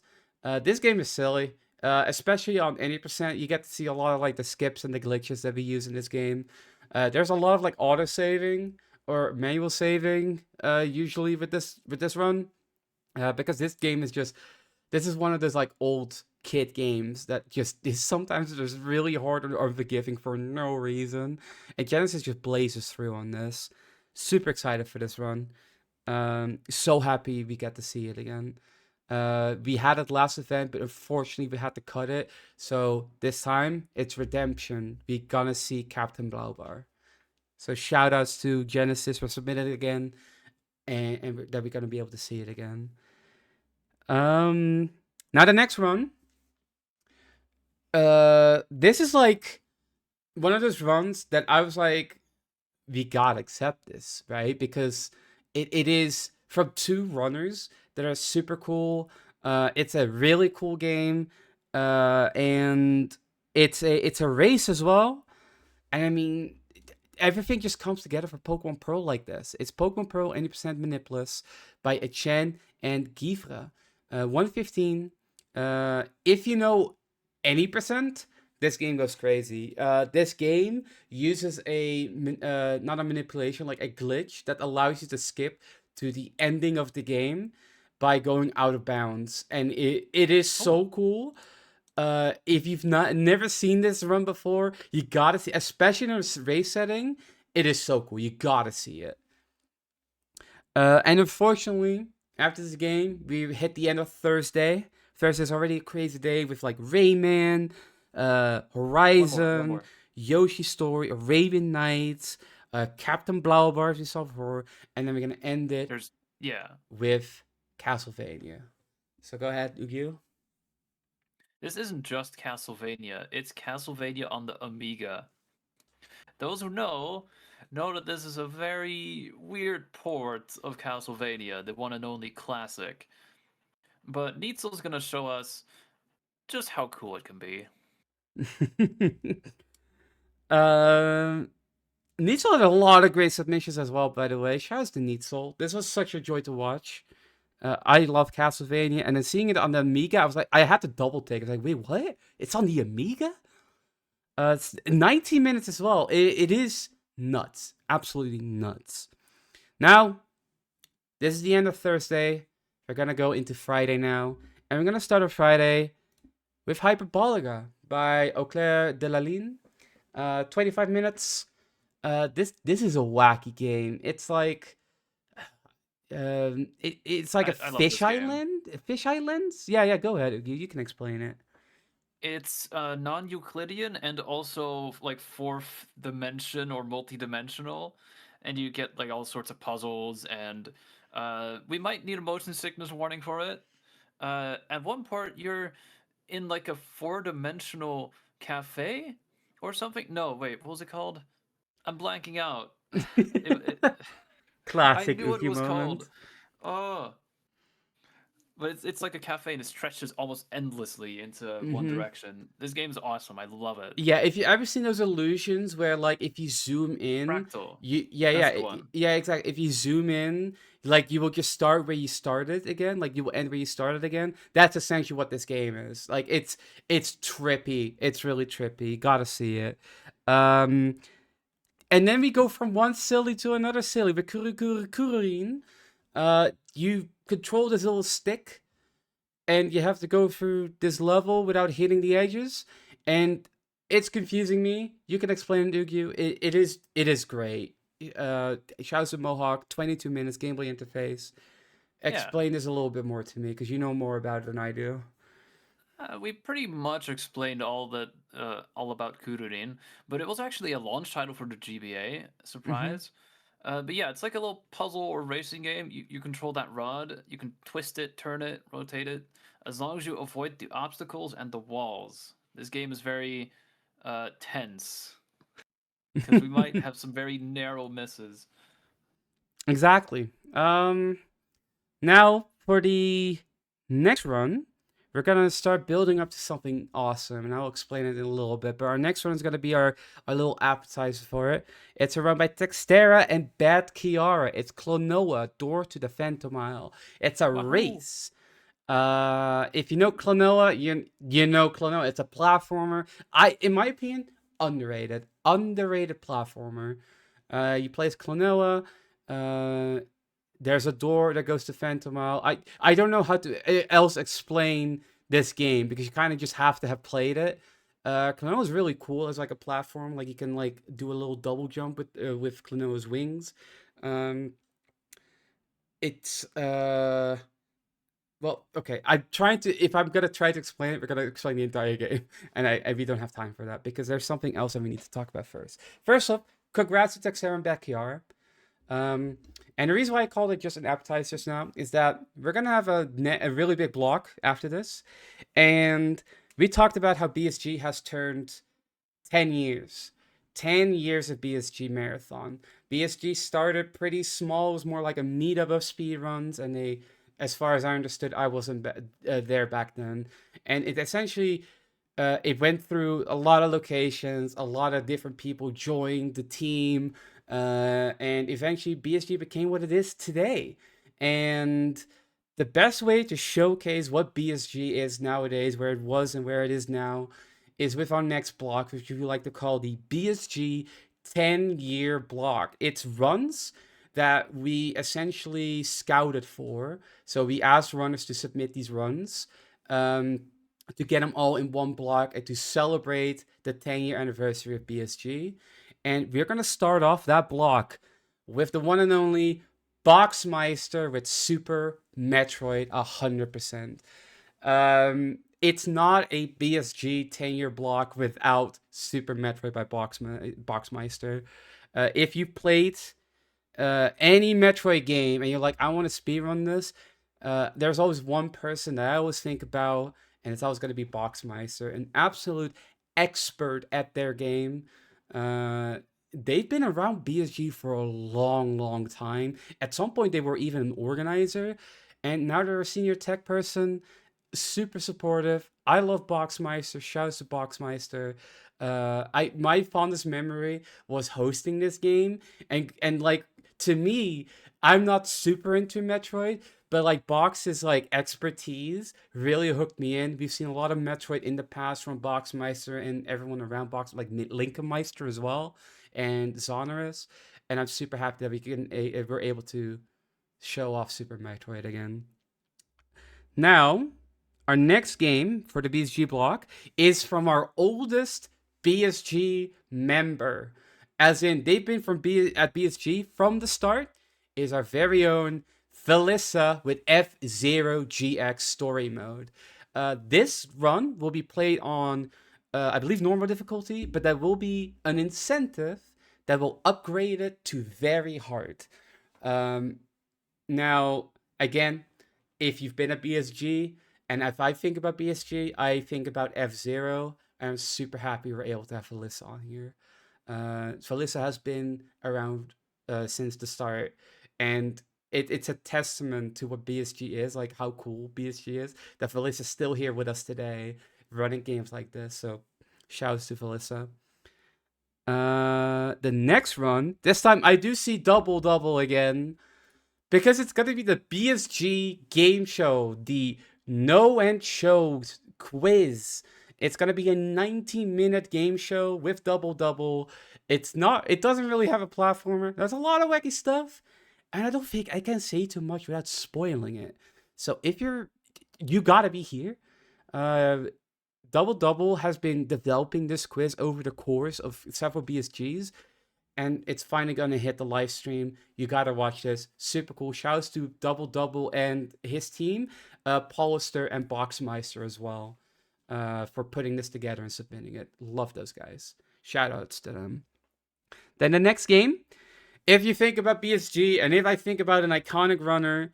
This game is silly. Especially on any percent, you get to see a lot of like the skips and the glitches that we use in this game. There's a lot of like auto saving or manual saving, usually with this run, because this game is just this is one of those like old kid games that just is sometimes just really hard or unforgiving for no reason. And Genesis just blazes through on this. Super excited for this run. So happy we get to see it again. We had it last event, but unfortunately we had to cut it. So this time it's redemption. We gonna see Captain Blaubar. So shout outs to Genesis for submitting it again, and that we're gonna be able to see it again. Um, Now the next run. This is like one of those runs that I was like, we gotta accept this, right? Because it is from two runners that are super cool. It's a really cool game, and it's a race as well. And I mean, everything just comes together for Pokemon Pearl like this. It's Pokemon Pearl 80% Manipulus by Etienne and Givre. 115. If you know any percent, this game goes crazy. This game uses not a manipulation, like a glitch that allows you to skip to the ending of the game by going out of bounds. And it is Oh, so cool. If you've not never seen this run before, you gotta see, especially in a race setting. It is so cool. You gotta see it. And unfortunately, after this game, we hit the end of Thursday. Thursday's already a crazy day with like Rayman, one Horizon, more. Yoshi Story, Arabian Nights, Captain Blaubar, as we saw before, and then we're gonna end it There's yeah. with Castlevania. So go ahead, Ugyu. This isn't just Castlevania. It's Castlevania on the Amiga. Those who know that this is a very weird port of Castlevania, the one and only classic. But Neitzel's gonna show us just how cool it can be. um, Neitzel had a lot of great submissions as well, by the way. Shouts to Neitzel. This was such a joy to watch. I love Castlevania, and then seeing it on the Amiga, I was like, I had to double take. I was like, wait, what? It's on the Amiga? It's 19 minutes as well. It is nuts, absolutely nuts. Now, this is the end of Thursday. We're gonna go into Friday now, and we're gonna start on Friday with Hyperbolica by Eau Claire de la Ligne. 25 minutes. This is a wacky game. It's like it's like a I love fish this game. island. Fish islands? Yeah. Go ahead. You can explain it. It's non-Euclidean and also like fourth dimension or multi-dimensional, and you get like all sorts of puzzles. And we might need a motion sickness warning for it. At one part, you're in like a four-dimensional cafe or something. No, wait, what was it called? I'm blanking out. It, I Classic knew what it Uki was called. moment. Oh, but it's like a cafe and it stretches almost endlessly into one Mm-hmm. direction. This game's awesome. I love it. Yeah, if you ever seen those illusions where like if you zoom in, Fractal. you That's the one. yeah, exactly. If you zoom in, like you will just start where you started again, like you will end where you started again. That's essentially what this game is. Like it's trippy. It's really trippy. Gotta see it. Um and then we go from one silly to another silly. With Kururin, you control this little stick and you have to go through this level without hitting the edges, and it's confusing me. You can explain it, Ugyu. It is great. Shouts to Mohawk, 22 minutes gameplay interface. Yeah. Explain this a little bit more to me because you know more about it than I do. We pretty much explained all about Kururin, but it was actually a launch title for the GBA. Mm-hmm. Surprise. But yeah, it's like a little puzzle or racing game. You control that rod. You can twist it, turn it, rotate it, as long as you avoid the obstacles and the walls. This game is very tense because we might have some very narrow misses. Exactly. Now for the next run, we're gonna start building up to something awesome, and I'll explain it in a little bit. But our next one is gonna be our little appetizer for it. It's a run by Textera and Bad Kiara. It's Klonoa, Door to the Phantom Isle. It's a Wahoo! race. If you know Klonoa, you know Klonoa. It's a platformer. In my opinion, underrated platformer. You play as Klonoa. Uh, there's a door that goes to Phantom Isle. I don't know how to else explain this game because you kind of just have to have played it. Klonoa is really cool as like a platform. Like you can like do a little double jump with Klonoa's wings. Um, it's well, okay. I'm trying to. If I'm gonna try to explain it, we're gonna explain the entire game, and we don't have time for that because there's something else that we need to talk about first. First up, congrats to Texera and Backyard. And the reason why I called it just an appetizer just now is that we're gonna have a really big block after this, and we talked about how BSG has turned 10 years. 10 years of BSG Marathon. BSG started pretty small. It was more like a meetup of speedruns. And as far as I understood, I wasn't there back then. And it essentially, it went through a lot of locations. A lot of different people joined the team. And eventually, BSG became what it is today. And the best way to showcase what BSG is nowadays, where it was and where it is now, is with our next block, which we like to call the BSG 10-year block. It's runs that we essentially scouted for. So we asked runners to submit these runs um, to get them all in one block and to celebrate the 10-year anniversary of BSG. And we're going to start off that block with the one and only Boxmeister with Super Metroid 100%. It's not a BSG 10-year block without Super Metroid by Boxmeister. If you played any Metroid game and you're like, I want to speedrun this, there's always one person that I always think about, and it's always going to be Boxmeister, an absolute expert at their game. Uh, they've been around BSG for a long, long time. At some point, they were even an organizer, and now they're a senior tech person, super supportive. I love Boxmeister. Shouts to Boxmeister. My fondest memory was hosting this game, and like to me, I'm not super into Metroid, but like Box's like expertise really hooked me in. We've seen a lot of Metroid in the past from Boxmeister and everyone around Box, like Linkenmeister as well, and Zonorous. And I'm super happy that we're able to show off Super Metroid again. Now, our next game for the BSG block is from our oldest BSG member. As in, they've been at BSG from the start, is our very own Felissa with F0 GX story mode. This run will be played on, I believe, normal difficulty, but there will be an incentive that will upgrade it to very hard. Um, Now, again, if you've been at BSG, and if I think about BSG, I think about F Zero. I'm super happy we're able to have Felissa on here. Felissa has been around since the start, and it's a testament to what BSG is, like how cool BSG is, that Felissa's still here with us today, running games like this. So, shouts to Felissa. The next run, this time I do see double double again. Because it's going to be the BSG game show, the No End Show quiz. It's going to be a 90-minute game show with Double Double. It doesn't really have a platformer. There's a lot of wacky stuff. And I don't think I can say too much without spoiling it. So you got to be here. Uh, Double Double has been developing this quiz over the course of several BSGs, and it's finally gonna hit the live stream. You gotta watch this. Super cool. Shouts to Double Double and his team, Paulister and Boxmeister as well, for putting this together and submitting it. Love those guys. Shout outs to them. Then the next game, if you think about BSG, and if I think about an iconic runner,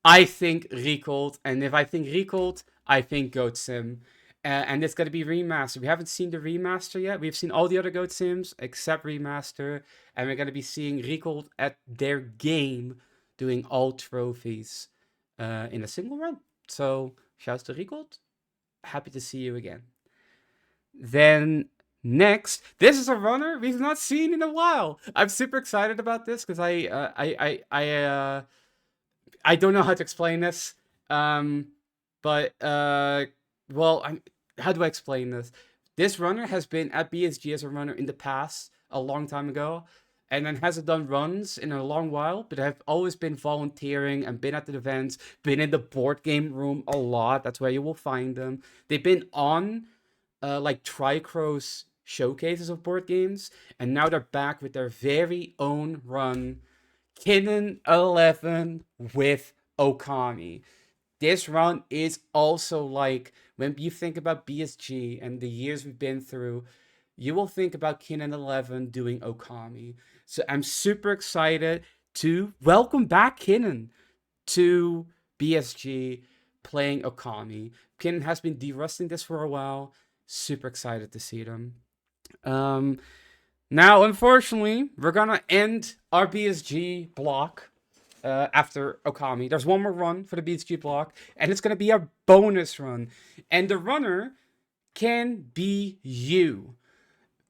I think Recold. And if I think Recold, I think Goat Sim. And it's going to be remastered. We haven't seen the remaster yet. We've seen all the other Goat Sims except remaster. And we're going to be seeing Recold at their game doing all trophies in a single run. So, shouts to Recold. Happy to see you again. Then next, this is a runner we've not seen in a while. I'm super excited about this because I don't know how to explain this. But well, how do I explain this? This runner has been at BSG as a runner in the past, a long time ago, and then hasn't done runs in a long while. But I've always been volunteering and been at the events, been in the board game room a lot. That's where you will find them. They've been on like Tricross showcases of board games, and now they're back with their very own run, Kinnan 11 with Okami. This run is also like when you think about BSG and the years we've been through, you will think about Kinnan 11 doing Okami. So I'm super excited to welcome back Kinnan to BSG playing Okami. Kinnan has been de-rusting this for a while. Super excited to see them. Um, Now, unfortunately, we're gonna end our BSG block after Okami. There's one more run for the BSG block, and it's gonna be a bonus run. And the runner can be you.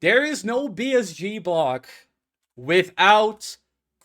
There is no BSG block without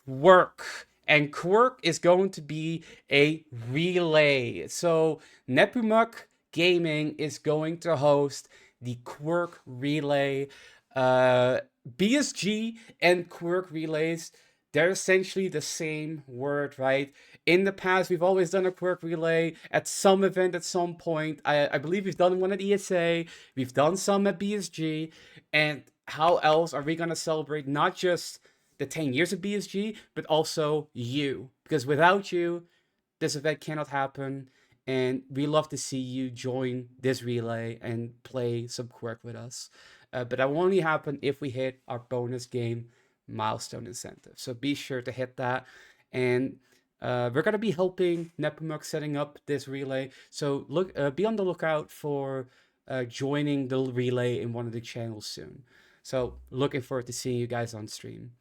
Quirk. And Quirk is going to be a relay. So Nepomuk Gaming is going to host the Quirk Relay. Uh, BSG and Quirk Relays, they're essentially the same word, right? In the past, we've always done a Quirk Relay at some event at some point. I believe we've done one at ESA, we've done some at BSG, and how else are we going to celebrate not just the 10 years of BSG, but also you? Because without you, this event cannot happen. And we love to see you join this relay and play some Quirk with us. But that will only happen if we hit our bonus game milestone incentive. So be sure to hit that. And we're gonna be helping Nepomuk setting up this relay. So be on the lookout for joining the relay in one of the channels soon. So looking forward to seeing you guys on stream.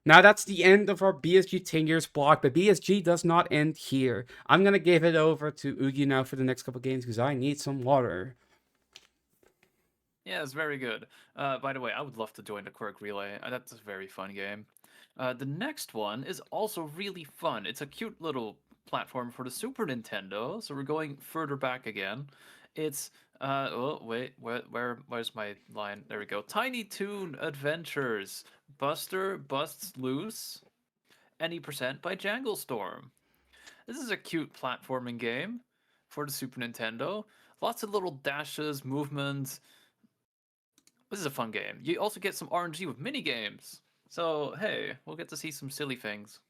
Now that's the end of our BSG 10 years block, but BSG does not end here. I'm gonna give it over to Ugi now for the next couple games because I need some water. Yeah, it's very good. By the way, I would love to join the Quirk Relay. That's a very fun game. The next one is also really fun. It's a cute little platform for the Super Nintendo. So we're going further back again. It's oh wait, where's my line? There we go. Tiny Toon Adventures. Buster busts loose. Any percent by Jangle Storm. This is a cute platforming game for the Super Nintendo. Lots of little dashes, movements. This is a fun game. You also get some RNG with mini games. So hey, we'll get to see some silly things.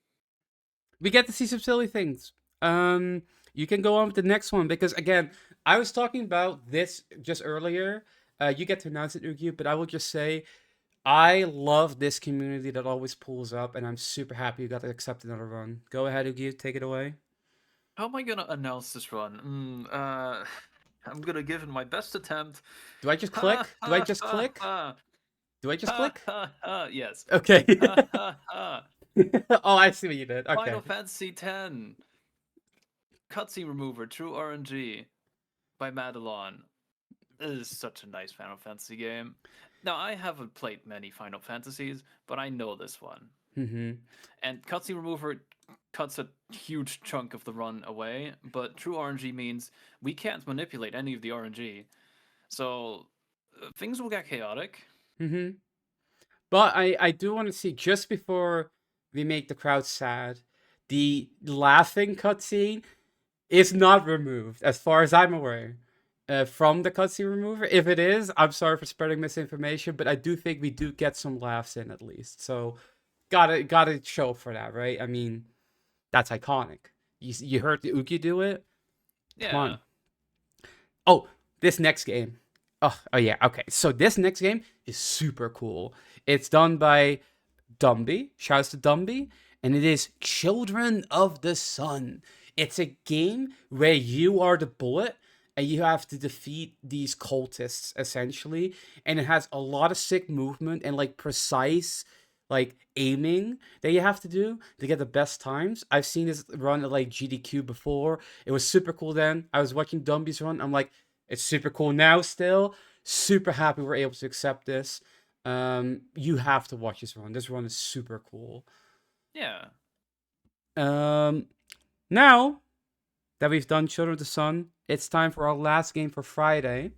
We get to see some silly things. You can go on with the next one because again, I was talking about this just earlier. You get to announce it, Ugi, but I will just say I love this community that always pulls up, and I'm super happy you got to accept another run. Go ahead, Ugi, take it away. How am I gonna announce this run? I'm gonna give it my best attempt. Do I just Ha click? Do I ha just ha click? ha Do I just ha click? ha ha. Yes. Okay. Ha ha ha. Oh, I see what you did. Final Okay. Fantasy X. Cutscene Remover, True RNG by Madelon. This is such a nice Final Fantasy game. Now I haven't played many Final Fantasies, but I know this one. Mm-hmm. And Cutscene Remover cuts a huge chunk of the run away, but True RNG means we can't manipulate any of the RNG. So things will get chaotic. Mm-hmm. But I do want to see just before we make the crowd sad, the laughing cutscene is not removed, as far as I'm aware, from the cutscene remover. If it is, I'm sorry for spreading misinformation, but I do think we do get some laughs in at least. So gotta show for that, right? I mean, that's iconic. You heard the Uki do it. Come Yeah. on. Oh, this next game. Oh yeah. Okay. So this next game is super cool. It's done by Dumby. Shouts to Dumby. And it is Children of the Sun. It's a game where you are the bullet and you have to defeat these cultists essentially. And it has a lot of sick movement and like precise like aiming that you have to do to get the best times. I've seen this run at like GDQ before. It was super cool then. I was watching Dumby's run. I'm like, it's super cool now still. Super happy we're able to accept this. You have to watch this run. This run is super cool. Yeah. Um, Now that we've done Children of the Sun, it's time for our last game for Friday.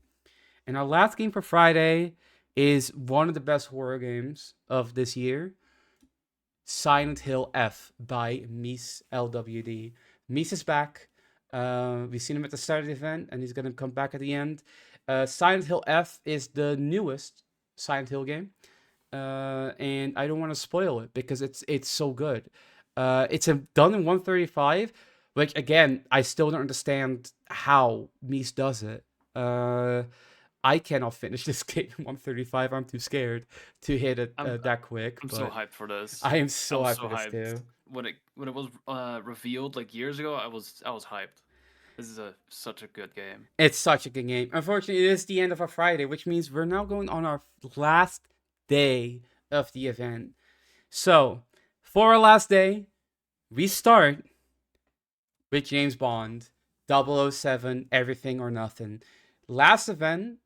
And our last game for Friday is one of the best horror games of this year, Silent Hill F by Mies LWD. Mies is back. We've seen him at the start of the event, and he's going to come back at the end. Silent Hill F is the newest Silent Hill game, and I don't want to spoil it because it's so good. Done in 135, which again I still don't understand how Mies does it. Uh, I cannot finish this game in 135. I'm too scared to hit it I'm that quick, I'm so but hyped for this. I am I so was hyped so for this hyped too. when it was revealed like years ago. I was hyped. This is a such a good game. It's such a good game. Unfortunately, it is the end of our Friday, which means we're now going on our last day of the event. So, for our last day, we start with James Bond, 007, Everything or Nothing. Last event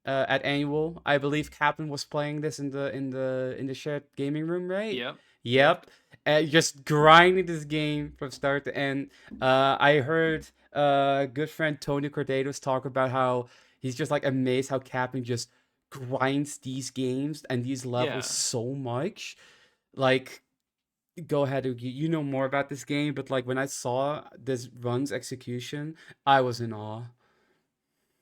at Annual, I believe Captain was playing this in the shared gaming room, right? Yep, yep. Yep. Just grinding this game from start to end. I heard good friend Tony Cordados talk about how he's just like amazed how Captain just grinds these games and these levels Yeah. so much. Like, go ahead, Ugi. You know more about this game, but like when I saw this run's execution, I was in awe.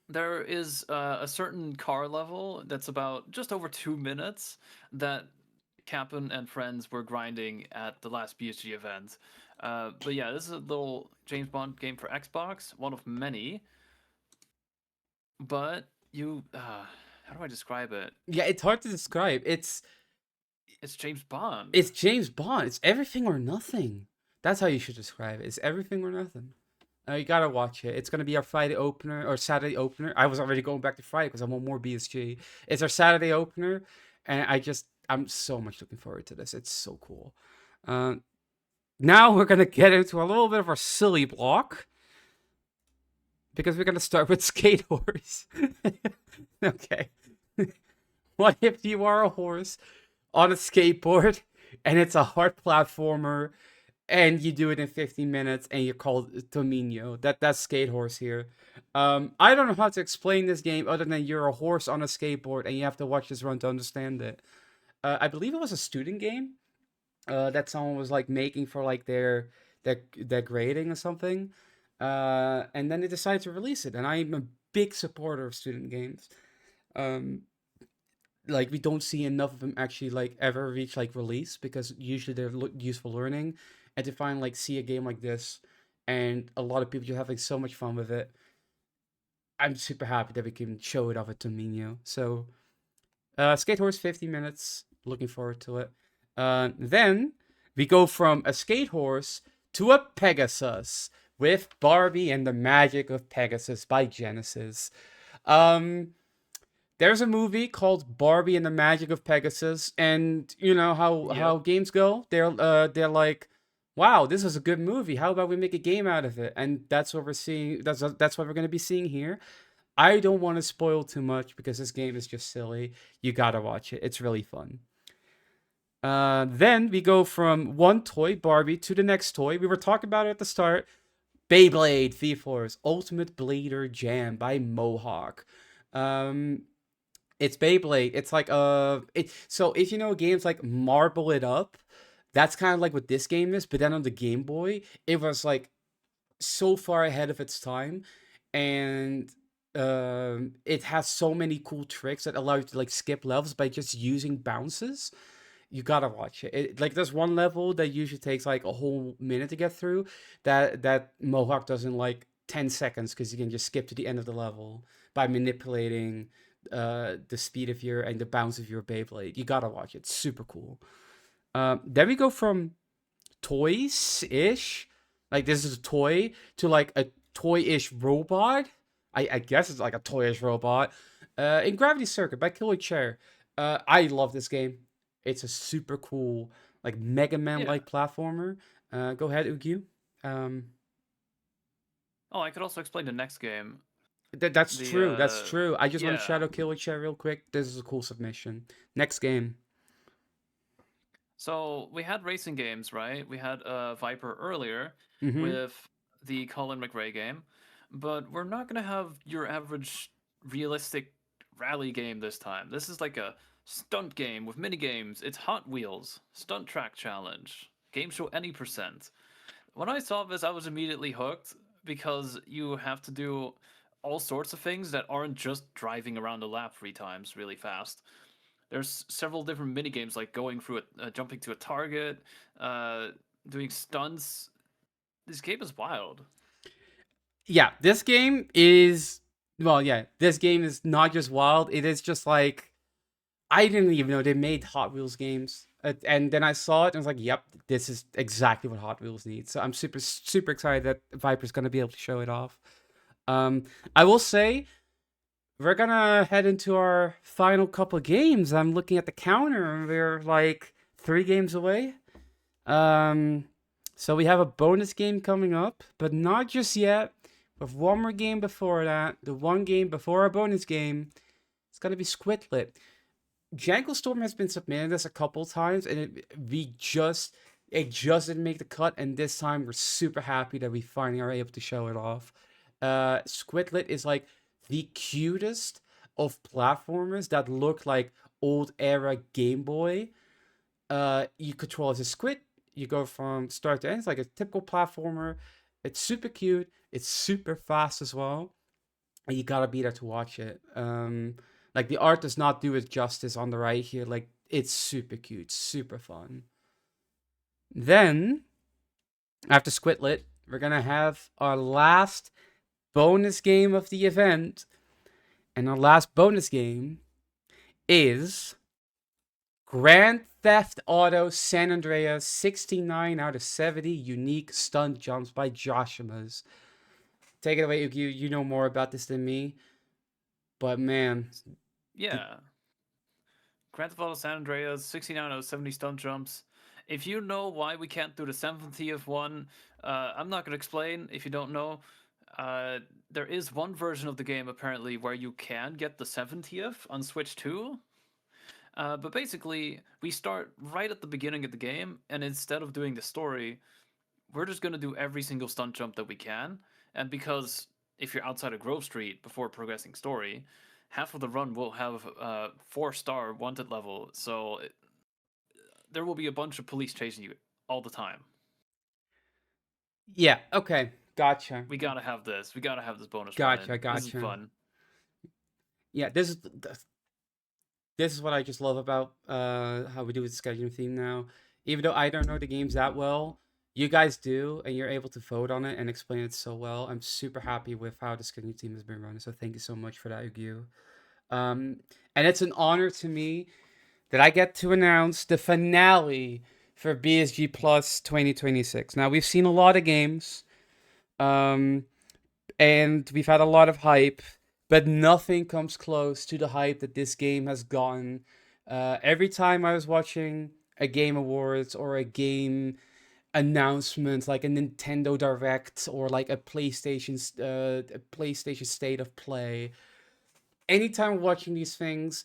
There is a certain car level that's about just over 2 minutes that Captain and friends were grinding at the last BSG event. But yeah, this is a little James Bond game for Xbox, one of many. But how do I describe it? Yeah, it's hard to describe. It's James Bond. It's James Bond. It's everything or nothing. That's how you should describe it. It's everything or nothing. You gotta watch it. It's gonna be our Friday opener or Saturday opener. I was already going back to Friday because I want more BSG. It's our Saturday opener, and I'm so much looking forward to this. It's so cool. Uh, Now we're gonna get into a little bit of our silly block because we're gonna start with Skate Horse. Okay. What if you are a horse on a skateboard and it's a hard platformer and you do it in 15 minutes and you're called Tomino? That's Skate Horse here. I don't know how to explain this game other than you're a horse on a skateboard and you have to watch this run to understand it. I believe it was a student game that someone was like making for like their grading or something, and then they decided to release it. And I'm a big supporter of student games. Um, like we don't see enough of them actually like ever reach like release because usually they're useful learning, and to find like see a game like this, and a lot of people just having so much fun with it. I'm super happy that we can show it off at Domino. So Skate Horse 50 minutes. Looking forward to it. Then we go from a skate horse to a Pegasus with Barbie and the Magic of Pegasus by Genesis. Um, there's a movie called Barbie and the Magic of Pegasus, and you know how Yep. games go. They're like, wow, this is a good movie. How about we make a game out of it? And that's what we're seeing. That's what we're gonna be seeing here. I don't want to spoil too much because this game is just silly. You gotta watch it. It's really fun. Then we go from one toy, Barbie, to the next toy. We were talking about it at the start. Beyblade V-Force Ultimate Blader Jam by Mohawk. Um, it's Beyblade. It's like so if you know games like Marble It Up, that's kind of like what this game is. But then on the Game Boy, it was like so far ahead of its time, and it has so many cool tricks that allow you to like skip levels by just using bounces. You gotta watch it. Like there's one level that usually takes like a whole minute to get through. That Mohawk does in like 10 seconds because you can just skip to the end of the level by manipulating the speed of your and the bounce of your Beyblade. You gotta watch it. It's super cool. Then we go from toys ish, like this is a toy, to like a toy ish robot. I guess it's like a toy ish robot. In Gravity Circuit by Killer Chair. I love this game. It's a super cool, like Mega Man Yeah. like platformer. Go ahead, Ugyu. Um, Oh, I could also explain the next game. that's The true. That's true. I just want to yeah. shadow Killer Chair real quick. This is a cool submission. Next game. So we had racing games, right? We had Viper earlier Mm-hmm. with the Colin McRae game, but we're not gonna have your average realistic rally game this time. This is like a stunt game with mini games. It's Hot Wheels Stunt Track Challenge. Game show any percent. When I saw this, I was immediately hooked because you have to do all sorts of things that aren't just driving around a lap 3 times really fast. There's several different mini games like going through it, jumping to a target, uh, doing stunts. This game is wild. Yeah, this game is well, yeah, this game is not just wild. It is just like I didn't even know they made Hot Wheels games. And then I saw it and I was like, "Yep, this is exactly what Hot Wheels needs." So I'm super excited that Viper's gonna be able to show it off. Um, I will say we're gonna head into our final couple games. I'm looking at the counter and we're like 3 games away. Um, so we have a bonus game coming up, but not just yet. With one more game before that, the one game before our bonus game, it's gonna be Squidlet. Jangle Storm has been submitted this a couple times, and it just didn't make the cut. And this time, we're super happy that we finally are able to show it off. Squidlet is like the cutest of platformers that look like old era Game Boy. You control as a squid. You go from start to end. It's like a typical platformer. It's super cute. It's super fast as well. And you gotta be there to watch it. Like the art does not do it justice on the right here. Like it's super cute, super fun. Then after Squidlet, we're gonna have our last bonus game of the event, and our last bonus game is Grand Theft Auto San Andreas 69 out of 70 unique stunt jumps by Joshimas. Take it away, Uki. You know more about this than me, but man, th- Yeah, Grand Theft Auto San Andreas, 69 out of 70 stunt jumps. If you know why we can't do the 70th one, I'm not going to explain if you don't know. Uh, there is one version of the game apparently where you can get the 70th on Switch 2. But basically, we start right at the beginning of the game, and instead of doing the story, we're just going to do every single stunt jump that we can. And because if you're outside of Grove Street before progressing story, half of the run will have 4-star wanted level. So there will be a bunch of police chasing you all the time. yeah, okay, gotcha, We gotta have this. We gotta have this bonus run gotcha, in. This is gotcha. fun. Yeah, this is what I just love about how we do with scheduling theme now. Even though I don't know the games that well, you guys do, and you're able to vote on it and explain it so well. I'm super happy with how the scheduling team has been running. So thank you so much for that, Ugu. Um, and it's an honor to me that I get to announce the finale for BSG Plus 2026. Now we've seen a lot of games. Um, and we've had a lot of hype, but nothing comes close to the hype that this game has gotten. Every time I was watching a Game Awards or a game announcement, like a Nintendo Direct or like a PlayStation State of Play, anytime watching these things,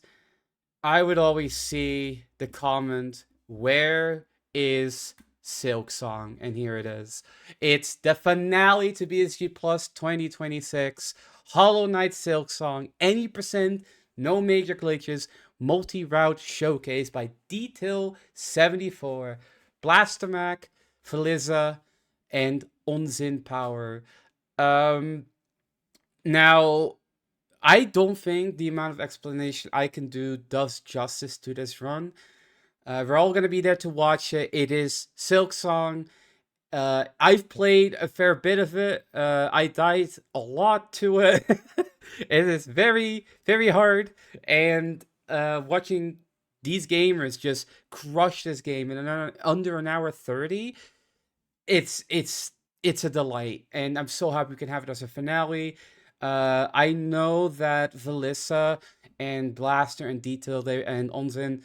I would always see the comment, "Where is Silk Song?" And here it is. It's the finale to BSG Plus 2026. Hollow Knight Silk Song, any percent, no major glitches, multi route showcase by Detail 74, Blastomac, Feliza, and Onzin Power. Um, now, I don't think the amount of explanation I can do does justice to this run. We're all gonna be there to watch it. It is Silk Song. I've played a fair bit of it. I died a lot to it. It is very, very hard. And watching these gamers just crush this game in under an hour 30, it's it's it's a delight, and I'm so happy we can have it as a finale. I know that Velissa and Blaster and Detail and Onzen,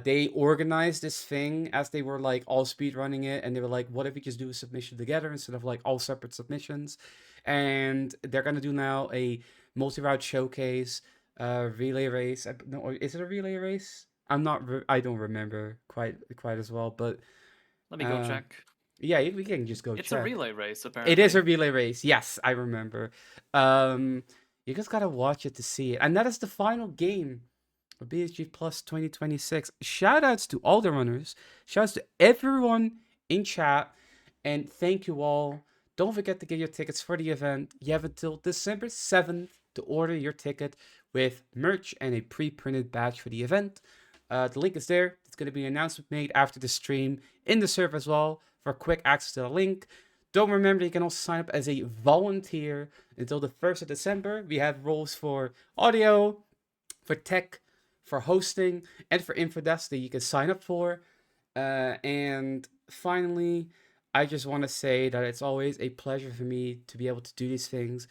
they organized this thing as they were like all speed running it, and they were like, "What if we just do a submission together instead of like all separate submissions?" And they're gonna do now a multi-route showcase, relay race. No, is it a relay race? I don't remember quite as well, but Let me go uh, check. Yeah, we can just go It's a check. relay race, It is a apparently. relay race. Yes, I remember. Um, you just gotta watch it to see it. And that is the final game of BSG Plus 2026. Shout outs to all the runners. Shout outs to everyone in chat. And thank you all. Don't forget to get your tickets for the event. You have until December 7th to order your ticket with merch and a pre printed badge for the event. The link is there. It's going to be an announcement made after the stream in the server as well for quick access to the link. Don't remember, you can also sign up as a volunteer until the 1st of December. We have roles for audio, for tech, for hosting, and for Infodesk that you can sign up for. And finally, I just want to say that it's always a pleasure for me to be able to do these things.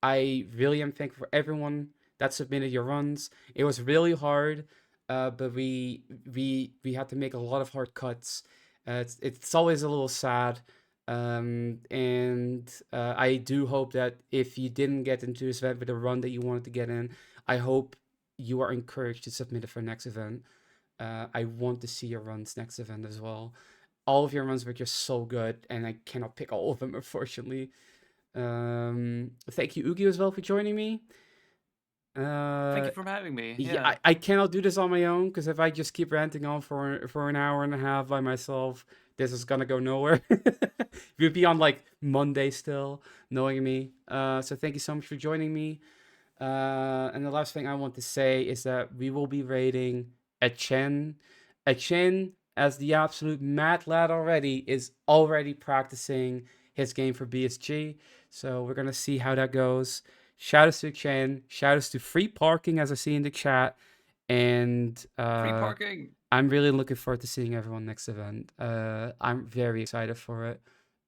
I really am thankful for everyone that submitted your runs. It was really hard, but we had to make a lot of hard cuts. It's always a little sad, and I do hope that if you didn't get into this event with a run that you wanted to get in, I hope you are encouraged to submit it for next event. I want to see your runs next event as well. All of your runs were just so good, and I cannot pick all of them, unfortunately. Thank you, Ugi, as well, for joining me. Thank Uh, you for having me. yeah, Yeah. I cannot do this on my own because if I just keep ranting on for an hour and a half by myself, this is gonna go nowhere. We'd be on like Monday still, knowing me. So thank you so much for joining me. And the last thing I want to say is that we will be rating a Chen. A Chen, as the absolute mad lad already, is already practicing his game for BSG. So we're gonna see how that goes. Shout outs to Chen. Shout outs to free parking, as I see in the chat. And Free parking. I'm really looking forward to seeing everyone next event. I'm very excited for it.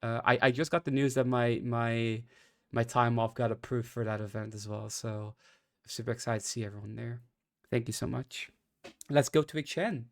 I just got the news that my time off got approved for that event as well. So I'm super excited to see everyone there. Thank you so much. Let's go to Chen.